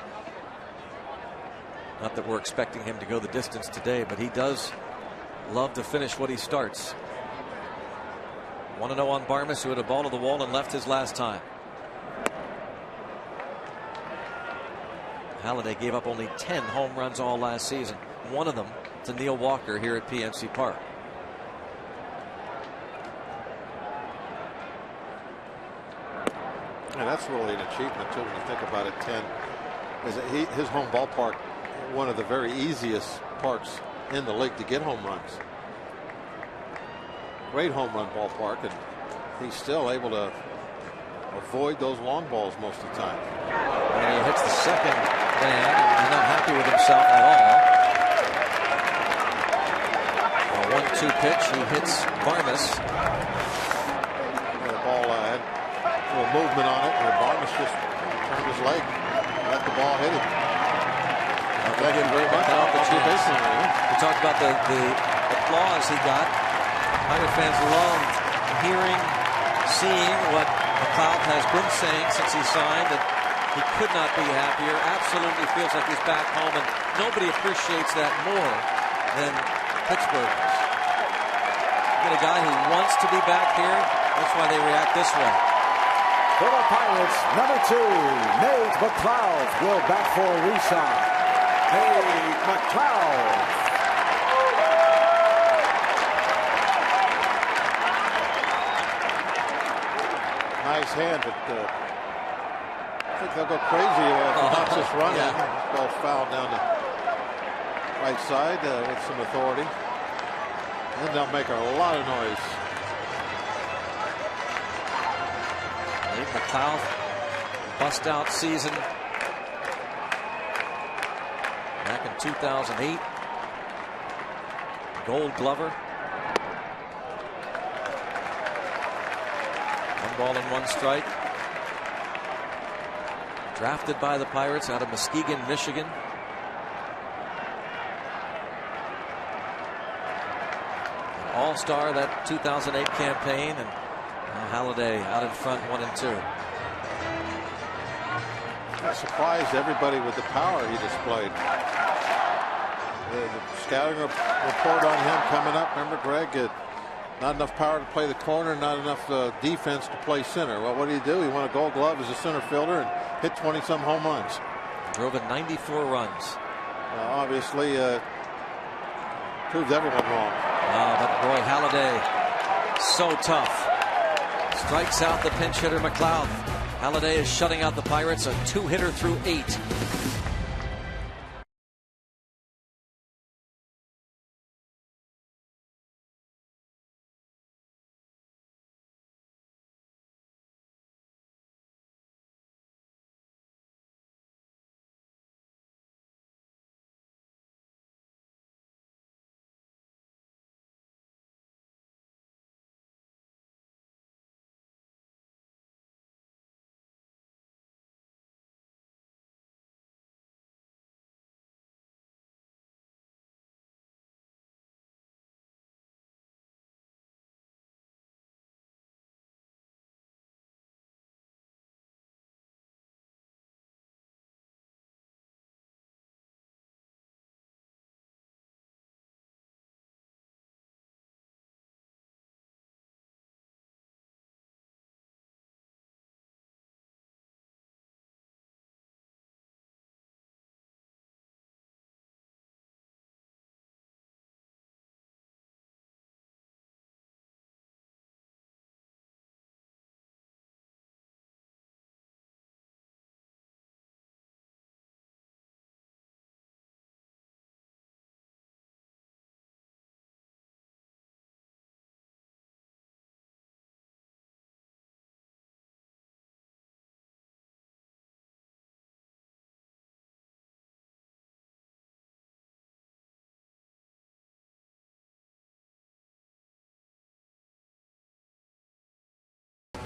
Not that we're expecting him to go the distance today, but he does love to finish what he starts. 1-0 on Barmes, who had a ball to the wall and left his last time. Halladay gave up only 10 home runs all last season. One of them to Neil Walker here at PNC Park. And that's really an achievement too when you think about it. 10 is that his home ballpark, one of the very easiest parks in the league to get home runs. Great home run ballpark, and he's still able to avoid those long balls most of the time. And he hits the second man. He's not happy with himself at all. A 1-2 pitch. He hits Barmes. The ball had a little movement on it, and Barmes just turned his leg, let the ball hit him. Thank you very much. We talked about the applause he got. Pirate fans loved hearing, seeing what McLeod has been saying since he signed, that he could not be happier. Absolutely feels like he's back home, and nobody appreciates that more than Pittsburghers. Get a guy who wants to be back here. That's why they react this way. For the Pirates, number 2, Nate McLeod will bat for a reshot. Nate McLeod. Nice hand, but I think they'll go crazy if he knocks this run in. Ball's fouled down the right side with some authority. And they'll make a lot of noise. Nate McLeod, bust out season back in 2008. Gold Glover. 1 ball and 1 strike. Drafted by the Pirates out of Muskegon, Michigan. An all-star that 2008 campaign, and now Halladay out in front 1-2. That surprised everybody with the power he displayed. The scouting report on him coming up. Remember, Greg? Not enough power to play the corner, not enough defense to play center. Well, what did he do? He won a Gold Glove as a center fielder and hit 20-some home runs. Drove in 94 runs. Obviously, proved everyone wrong. But boy, Halladay, so tough. Strikes out the pinch hitter McLeod. Halladay is shutting out the Pirates, a 2-hitter through 8.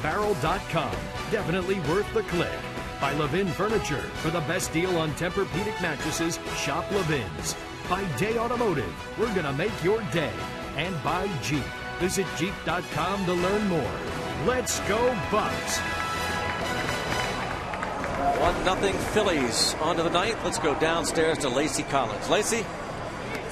Barrel.com, definitely worth the click. By Levin Furniture, for the best deal on Tempur-Pedic mattresses, shop Levin's. By Day Automotive, we're going to make your day. And by Jeep. Visit Jeep.com to learn more. Let's go Bucks. 1-0 Phillies on to the ninth. Let's go downstairs to Lacey Collins. Lacey?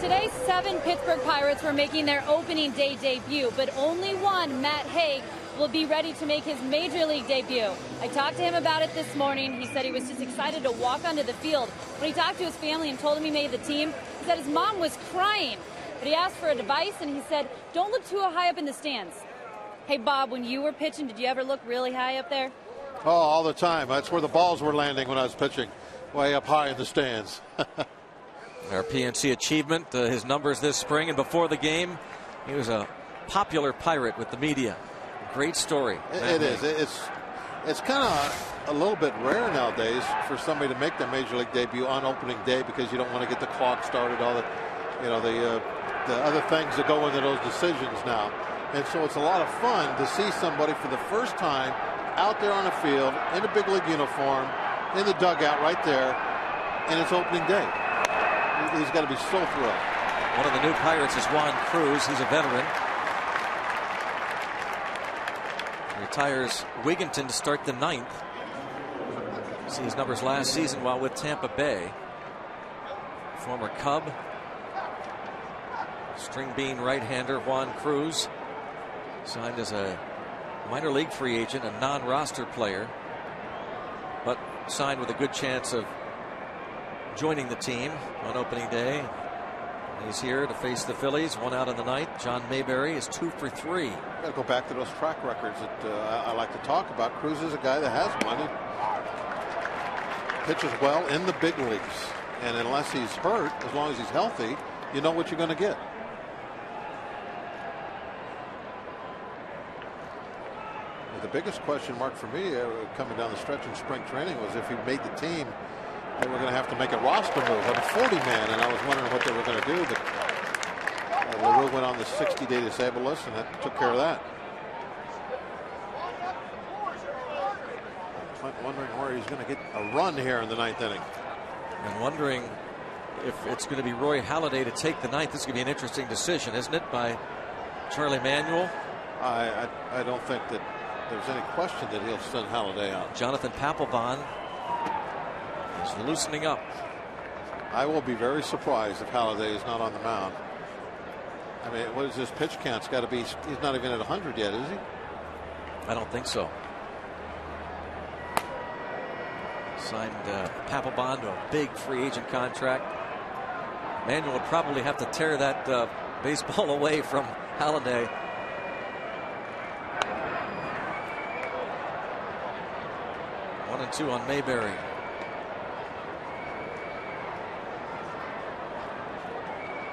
Today's 7 Pittsburgh Pirates were making their opening day debut, but only one, Matt Haig, will be ready to make his major league debut. I talked to him about it this morning. He said he was just excited to walk onto the field. When he talked to his family and told him he made the team, he said his mom was crying. But he asked for advice, and he said, don't look too high up in the stands. Hey, Bob, when you were pitching, did you ever look really high up there? Oh, all the time. That's where the balls were landing when I was pitching, way up high in the stands. Our PNC achievement, his numbers this spring and before the game, he was a popular Pirate with the media. Great story. It is. It's kind of a little bit rare nowadays for somebody to make their major league debut on opening day because you don't want to get the clock started, all the, the other things that go into those decisions now. And so it's a lot of fun to see somebody for the first time out there on the field in a big league uniform, in the dugout right there, and it's opening day. He's got to be so thrilled. One of the new Pirates is Juan Cruz. He's a veteran. Retires Wigginton to start the ninth. See his numbers last season while with Tampa Bay. Former Cub. String bean right-hander Juan Cruz. Signed as a minor league free agent, a non-roster player. But signed with a good chance of joining the team on opening day. He's here to face the Phillies. 1 out in the ninth. John Mayberry is 2 for 3. Got to go back to those track records that I like to talk about. Cruz is a guy that has money. Pitches well in the big leagues. And unless he's hurt, as long as he's healthy, you know what you're going to get. But the biggest question mark for me coming down the stretch in spring training was if he made the team, they were going to have to make a roster move on a 40-man, and I was wondering what they were going to do. But LaRue went on the 60-day disabled list, and that took care of that. Wondering where he's going to get a run here in the ninth inning. And wondering if it's going to be Roy Halladay to take the ninth. This is going to be an interesting decision, isn't it, by Charlie Manuel? I don't think that there's any question that he'll send Halladay out. Jonathan Papelbon is loosening up. I will be very surprised if Halladay is not on the mound. I mean, what is his pitch count? It's got to be. He's not even at 100 yet, is he? I don't think so. Signed Papelbon to a big free agent contract. Manuel would probably have to tear that baseball away from Halladay. One and two on Mayberry.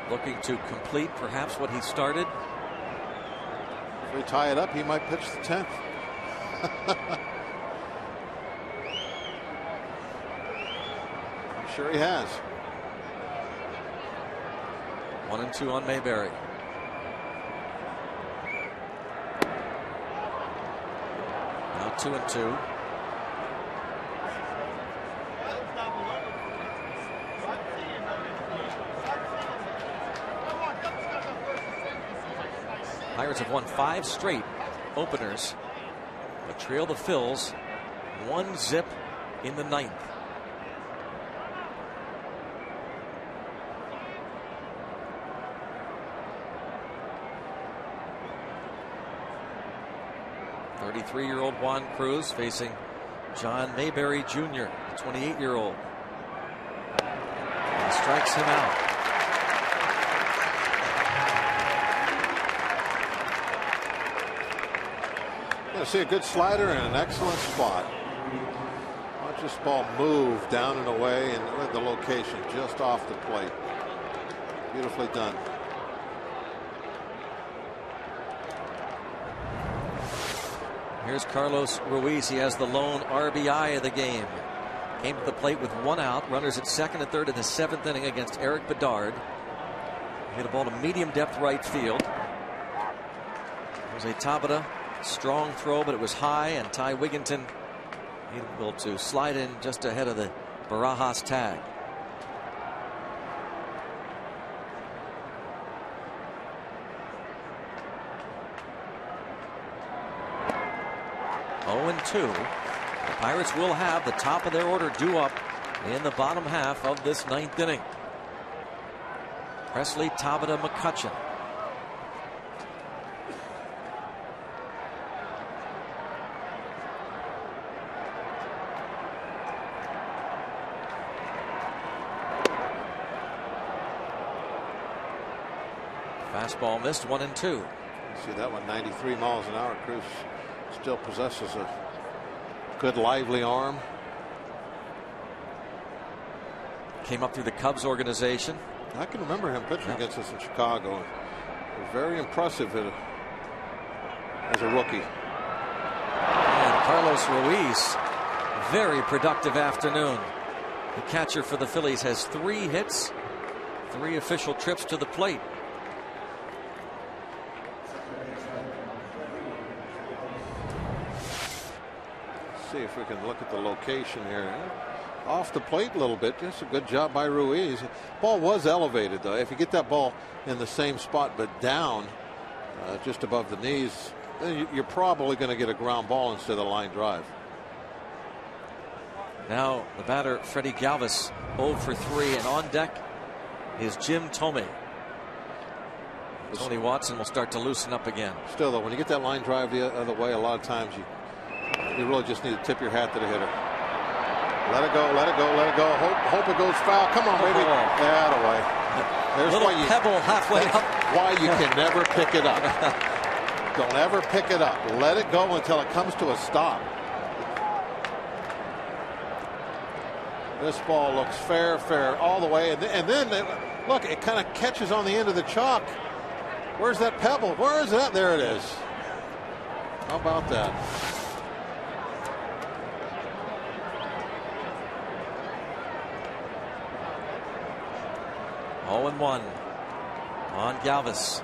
Looking to complete perhaps what he started. If we tie it up, he might pitch the 10th. I'm sure he has. 1 and 2 on Mayberry. Now 2 and 2. Pirates have won 5 straight openers, but trail the Phils 1-0 in the ninth. .33-year-old Juan Cruz facing John Mayberry Jr., the 28-year-old. And strikes him out. See a good slider and an excellent spot. Watch this ball move down and away, and the location just off the plate. Beautifully done. Here's Carlos Ruiz. He has the lone RBI of the game. Came to the plate with 1 out. Runners at second and third in the 7th inning against Eric Bedard. Hit a ball to medium depth right field. Jose Tabata Strong throw, but it was high, and Ty Wigginton able to slide in just ahead of the Barajas tag. Oh, 2. The Pirates will have the top of their order due up in the bottom half of this 9th inning. Presley, Tabata, McCutchen. Fastball missed, 1-2. See that one, 93 miles an hour. Cruz still possesses a good lively arm. Came up through the Cubs organization. I can remember him pitching against us in Chicago. He was very impressive as a rookie. And Carlos Ruiz, very productive afternoon. The catcher for the Phillies has 3 hits, 3 official trips to the plate. See if we can look at the location here. Off the plate a little bit. Just a good job by Ruiz. Ball was elevated, though. If you get that ball in the same spot but down just above the knees, then you're probably going to get a ground ball instead of a line drive. Now the batter, Freddie Galvis, 0 for 3, and on deck is Jim Thome. Tony Watson will start to loosen up again. Still, though, when you get that line drive the other way, a lot of times you really just need to tip your hat to the hitter. Let it go, let it go, let it go. Hope it goes foul. Come on, baby. That away. There's little why you, pebble halfway up. Why you can never pick it up. Don't ever pick it up. Let it go until it comes to a stop. This ball looks fair all the way. And then look, it kind of catches on the end of the chalk. Where's that pebble? Where is that? There it is. How about that? Oh, 1 on Galvis.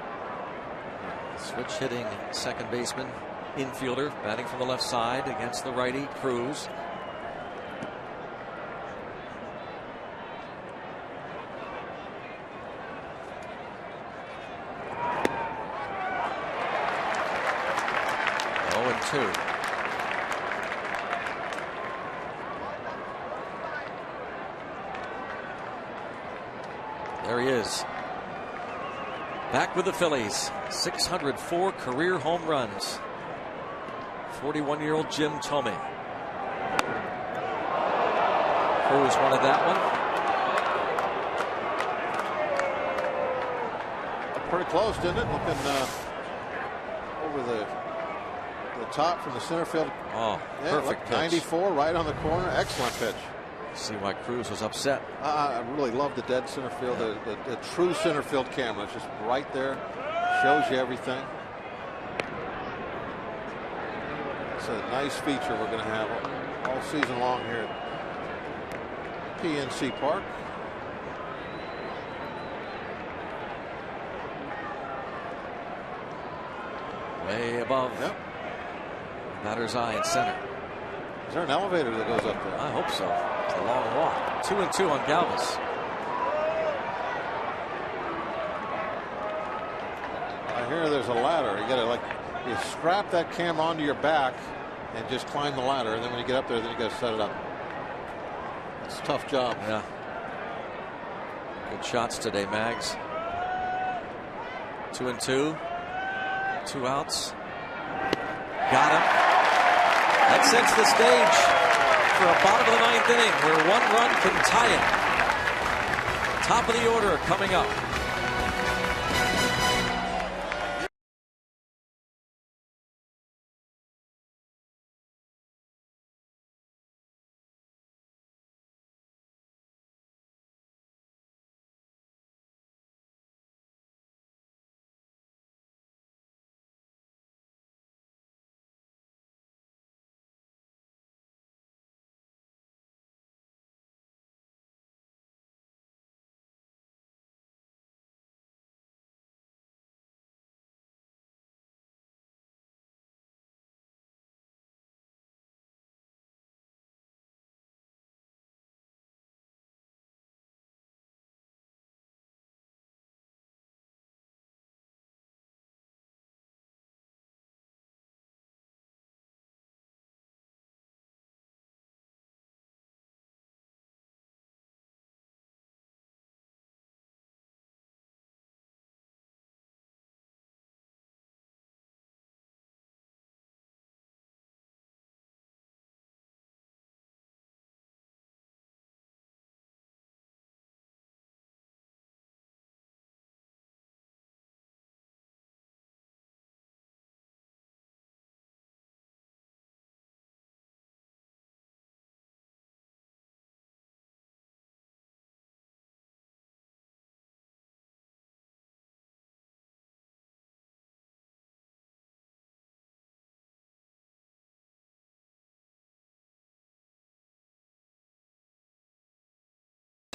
Switch hitting second baseman, infielder, batting from the left side against the righty, Cruz. Oh, 2. There he is. Back with the Phillies. 604 career home runs. 41-year-old Jim Thome. Cruz wanted that one. Pretty close, didn't it? Looking over the top from the center field. Oh, yeah, perfect pitch. 94 right on the corner. Excellent pitch. See why Cruz was upset. I really love the dead center field. The true center field camera is just right there. Shows you everything. It's a nice feature we're going to have all season long here at PNC Park. Way above. Yep. Batter's eye in center. Is there an elevator that goes up there? I hope so. It's a long walk. 2-2 on Galvis. I hear there's a ladder. You gotta you strap that camera onto your back and just climb the ladder, and then when you get up there, then you gotta set it up. It's a tough job. Yeah. Good shots today, Mags. 2-2. 2 outs. Got him. That sets the stage for a bottom of the 9th inning where 1 run can tie it. Top of the order coming up.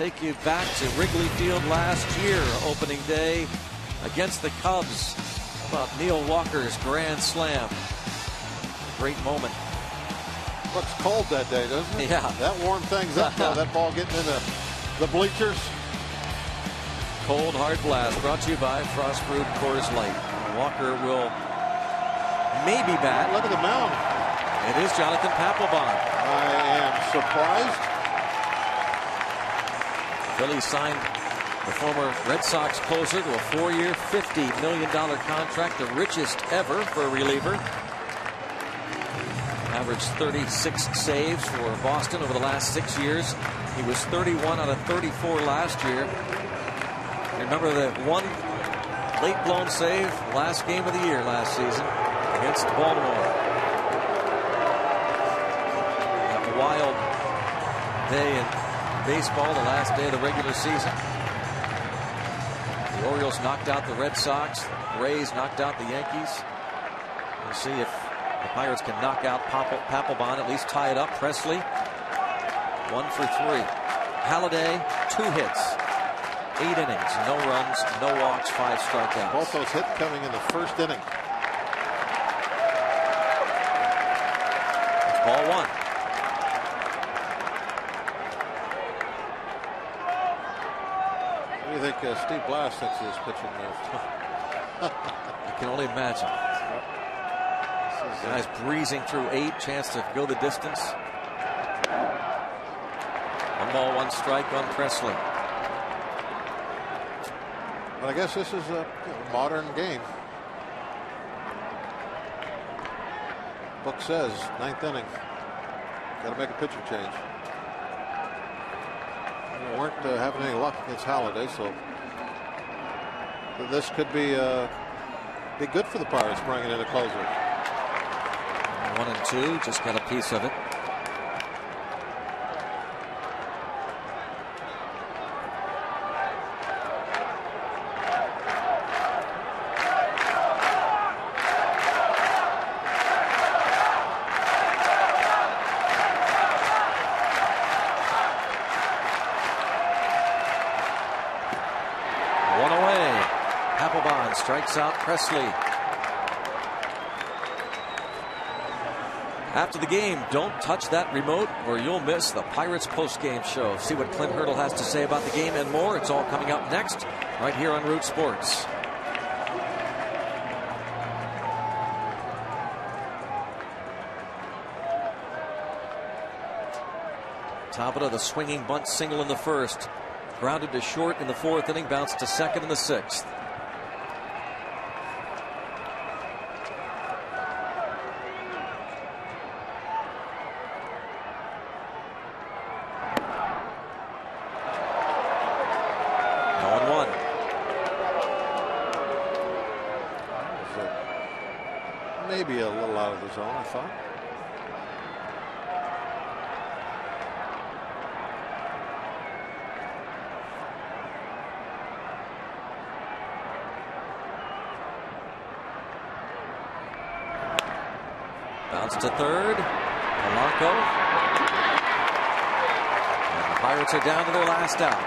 take you back to Wrigley Field last year, opening day against the Cubs. How about Neil Walker's grand slam? Great moment. Looks cold that day, doesn't it? Yeah. That warmed things up, though. That ball getting into the bleachers. Cold, hard blast brought to you by Frostbrewed Coors Light. Walker will maybe bat. Look at the mound. It is Jonathan Papelbon. I am surprised. Phillies signed the former Red Sox closer to a 4-year, $50 million contract, the richest ever for a reliever. Averaged 36 saves for Boston over the last 6 years. He was 31 out of 34 last year. You remember the one late blown save last game of the year last season against Baltimore. That wild day in baseball, the last day of the regular season. The Orioles knocked out the Red Sox. The Rays knocked out the Yankees. We'll see if the Pirates can knock out Papelbon, at least tie it up. Presley, 1 for 3. Halladay, 2 hits, 8 innings, no runs, no walks, 5 strikeouts. Both those hits coming in the first inning. It's ball 1. What do you think Steve Blass thinks of this pitching move? I can only imagine. Guys breezing through 8, chance to go the distance. 1 ball, 1 strike on Presley. But I guess this is a modern game. Book says 9th inning. Got to make a pitcher change. We weren't having any luck against Halladay, so this could be good for the Pirates bringing in a closer. 1 and 2, just got a piece of it. One away. Papelbon strikes out Presley. After the game, don't touch that remote or you'll miss the Pirates postgame show. See what Clint Hurdle has to say about the game and more. It's all coming up next, right here on Root Sports. Tabata, the swinging bunt single in the first. Grounded to short in the 4th inning, bounced to second in the 6th. Maybe a little out of the zone, I thought. Bounce to third. Polanco. And the Pirates are down to their last out.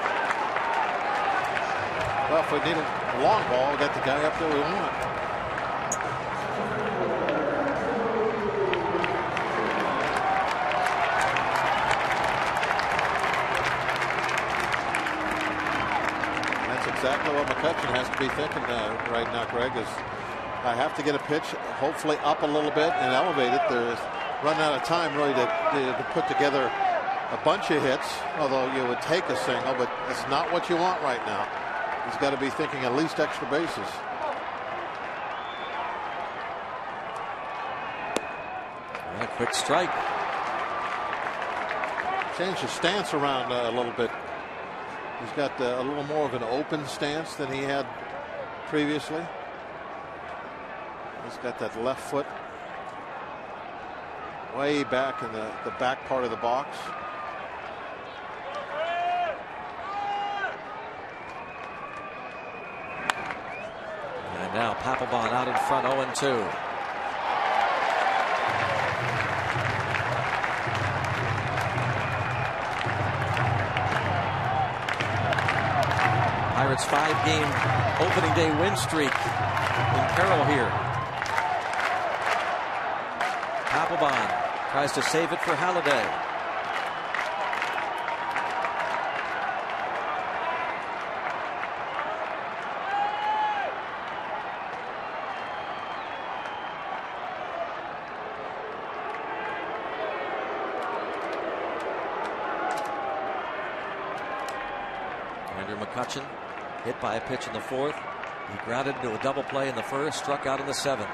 Well, if we need a long ball, we got the guy up there we want. Exactly what McCutchen has to be thinking right now, Greg, is I have to get a pitch, hopefully up a little bit and elevate it. They're running out of time really to put together a bunch of hits, although you would take a single, but it's not what you want right now. He's got to be thinking at least extra bases. And a quick strike. Change his stance around a little bit. He's got a little more of an open stance than he had previously. He's got that left foot way back in the back part of the box. And now Papelbon out in front, 0-2. Pirates' 5-game opening day win streak in peril here. Papelbon tries to save it for Halladay. McCutchen hit by a pitch in the 4th. He grounded into a double play in the 1st, struck out in the 7th.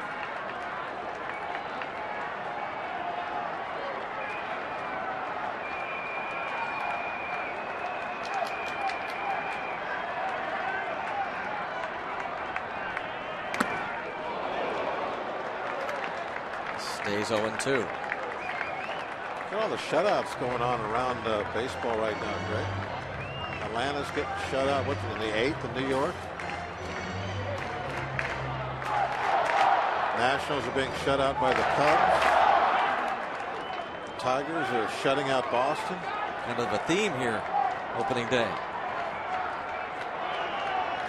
Stays 0-2. Look at all the shutouts going on around baseball right now, Greg. Atlanta's getting shut out. What's in the 8th in New York? Nationals are being shut out by the Cubs. The Tigers are shutting out Boston. Kind of a theme here, opening day.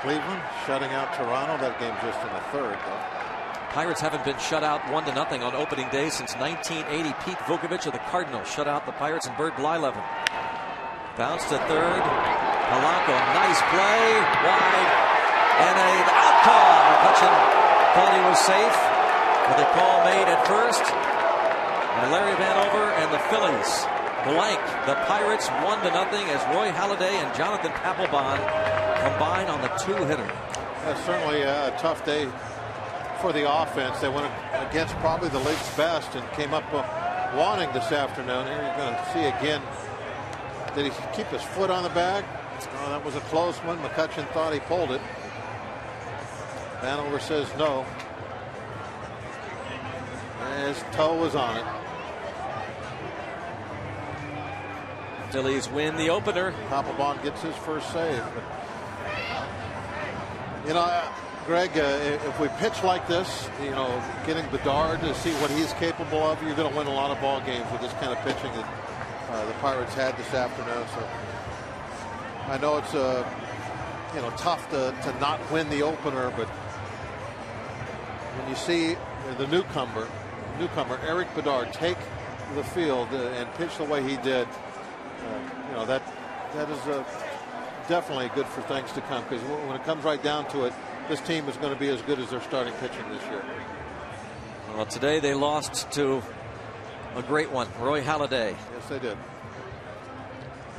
Cleveland shutting out Toronto. That game's just in the 3rd, though. Pirates haven't been shut out 1-0 on opening day since 1980. Pete Vukovich of the Cardinals shut out the Pirates and Bert Blyleven. Bounce to 3rd. Polanco, nice play, wide, and an out call. McCutchen thought he was safe, with a call made at first by Larry Vanover, and the Phillies blank the Pirates 1-0 as Roy Halladay and Jonathan Papelbon combine on the 2-hitter. That's certainly a tough day for the offense. They went against probably the league's best and came up wanting this afternoon. Here you're going to see again. Did he keep his foot on the bag? Oh, that was a close one. McCutchen thought he pulled it. Vanover says no. His toe was on it. Phillies win the opener. Papelbon gets his first save. But, you know, Greg, if we pitch like this, you know, getting Bedard to see what he's capable of, you're going to win a lot of ball games with this kind of pitching that the Pirates had this afternoon. So I know it's you know, tough to not win the opener, but when you see the newcomer Eric Bedard take the field and pitch the way he did, you know, that is definitely good for things to come, because when it comes right down to it, this team is going to be as good as their starting pitching this year. Well, today they lost to a great one, Roy Halladay. Yes, they did.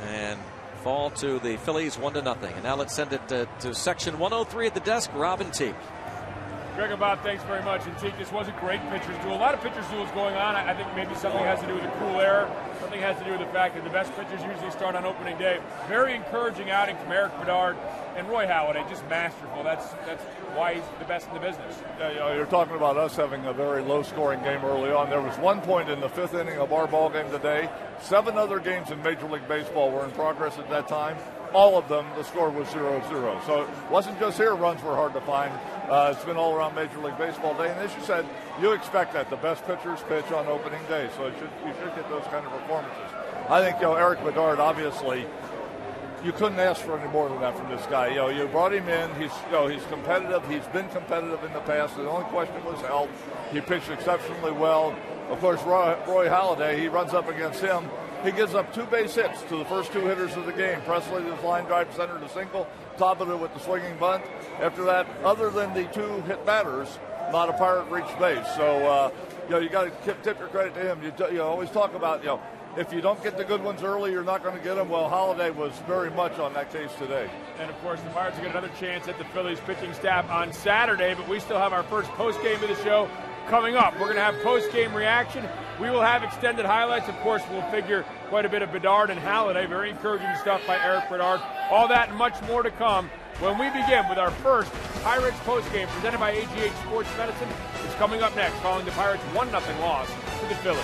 And fall to the Phillies 1-0. And now let's send it to section 103 at the desk. Robin Teague. Greg and Bob, thanks very much. And Teague, this was a great pitcher's duel. A lot of pitcher's duels going on. I think maybe something has to do with the cool air. Something has to do with the fact that the best pitchers usually start on opening day. Very encouraging outing from Eric Bedard and Roy Halladay. Just masterful. That's why he's the best in the business. Yeah, you know, you're talking about us having a very low-scoring game early on. There was one point in the 5th inning of our ball game today. 7 other games in Major League Baseball were in progress at that time. All of them, the score was 0-0. So it wasn't just here runs were hard to find. It's been all around Major League Baseball day. And as you said, you expect that. The best pitchers pitch on opening day. So you should get those kind of performances. I think, you know, Eric Bedard, obviously, you couldn't ask for any more than that from this guy. You know, you brought him in. He's competitive. He's been competitive in the past. The only question was health. He pitched exceptionally well. Of course, Roy Halladay, he runs up against him. He gives up 2 base hits to the first 2 hitters of the game. Presley, this line drive center to single, top of it with the swinging bunt. After that, other than the 2 hit batters, not a Pirate reached base. So, you know, you got to tip your credit to him. You always talk about, you know, if you don't get the good ones early, you're not going to get them. Well, Halladay was very much on that case today. And, of course, the Pirates will get another chance at the Phillies pitching staff on Saturday, but we still have our first postgame of the show coming up. We're going to have post-game reaction. We will have extended highlights. Of course, we'll figure quite a bit of Bedard and Halladay. Very encouraging stuff by Eric Bedard. All that and much more to come when we begin with our first Pirates post-game presented by AGH Sports Medicine. It's coming up next following the Pirates' 1-0 loss to the Phillies.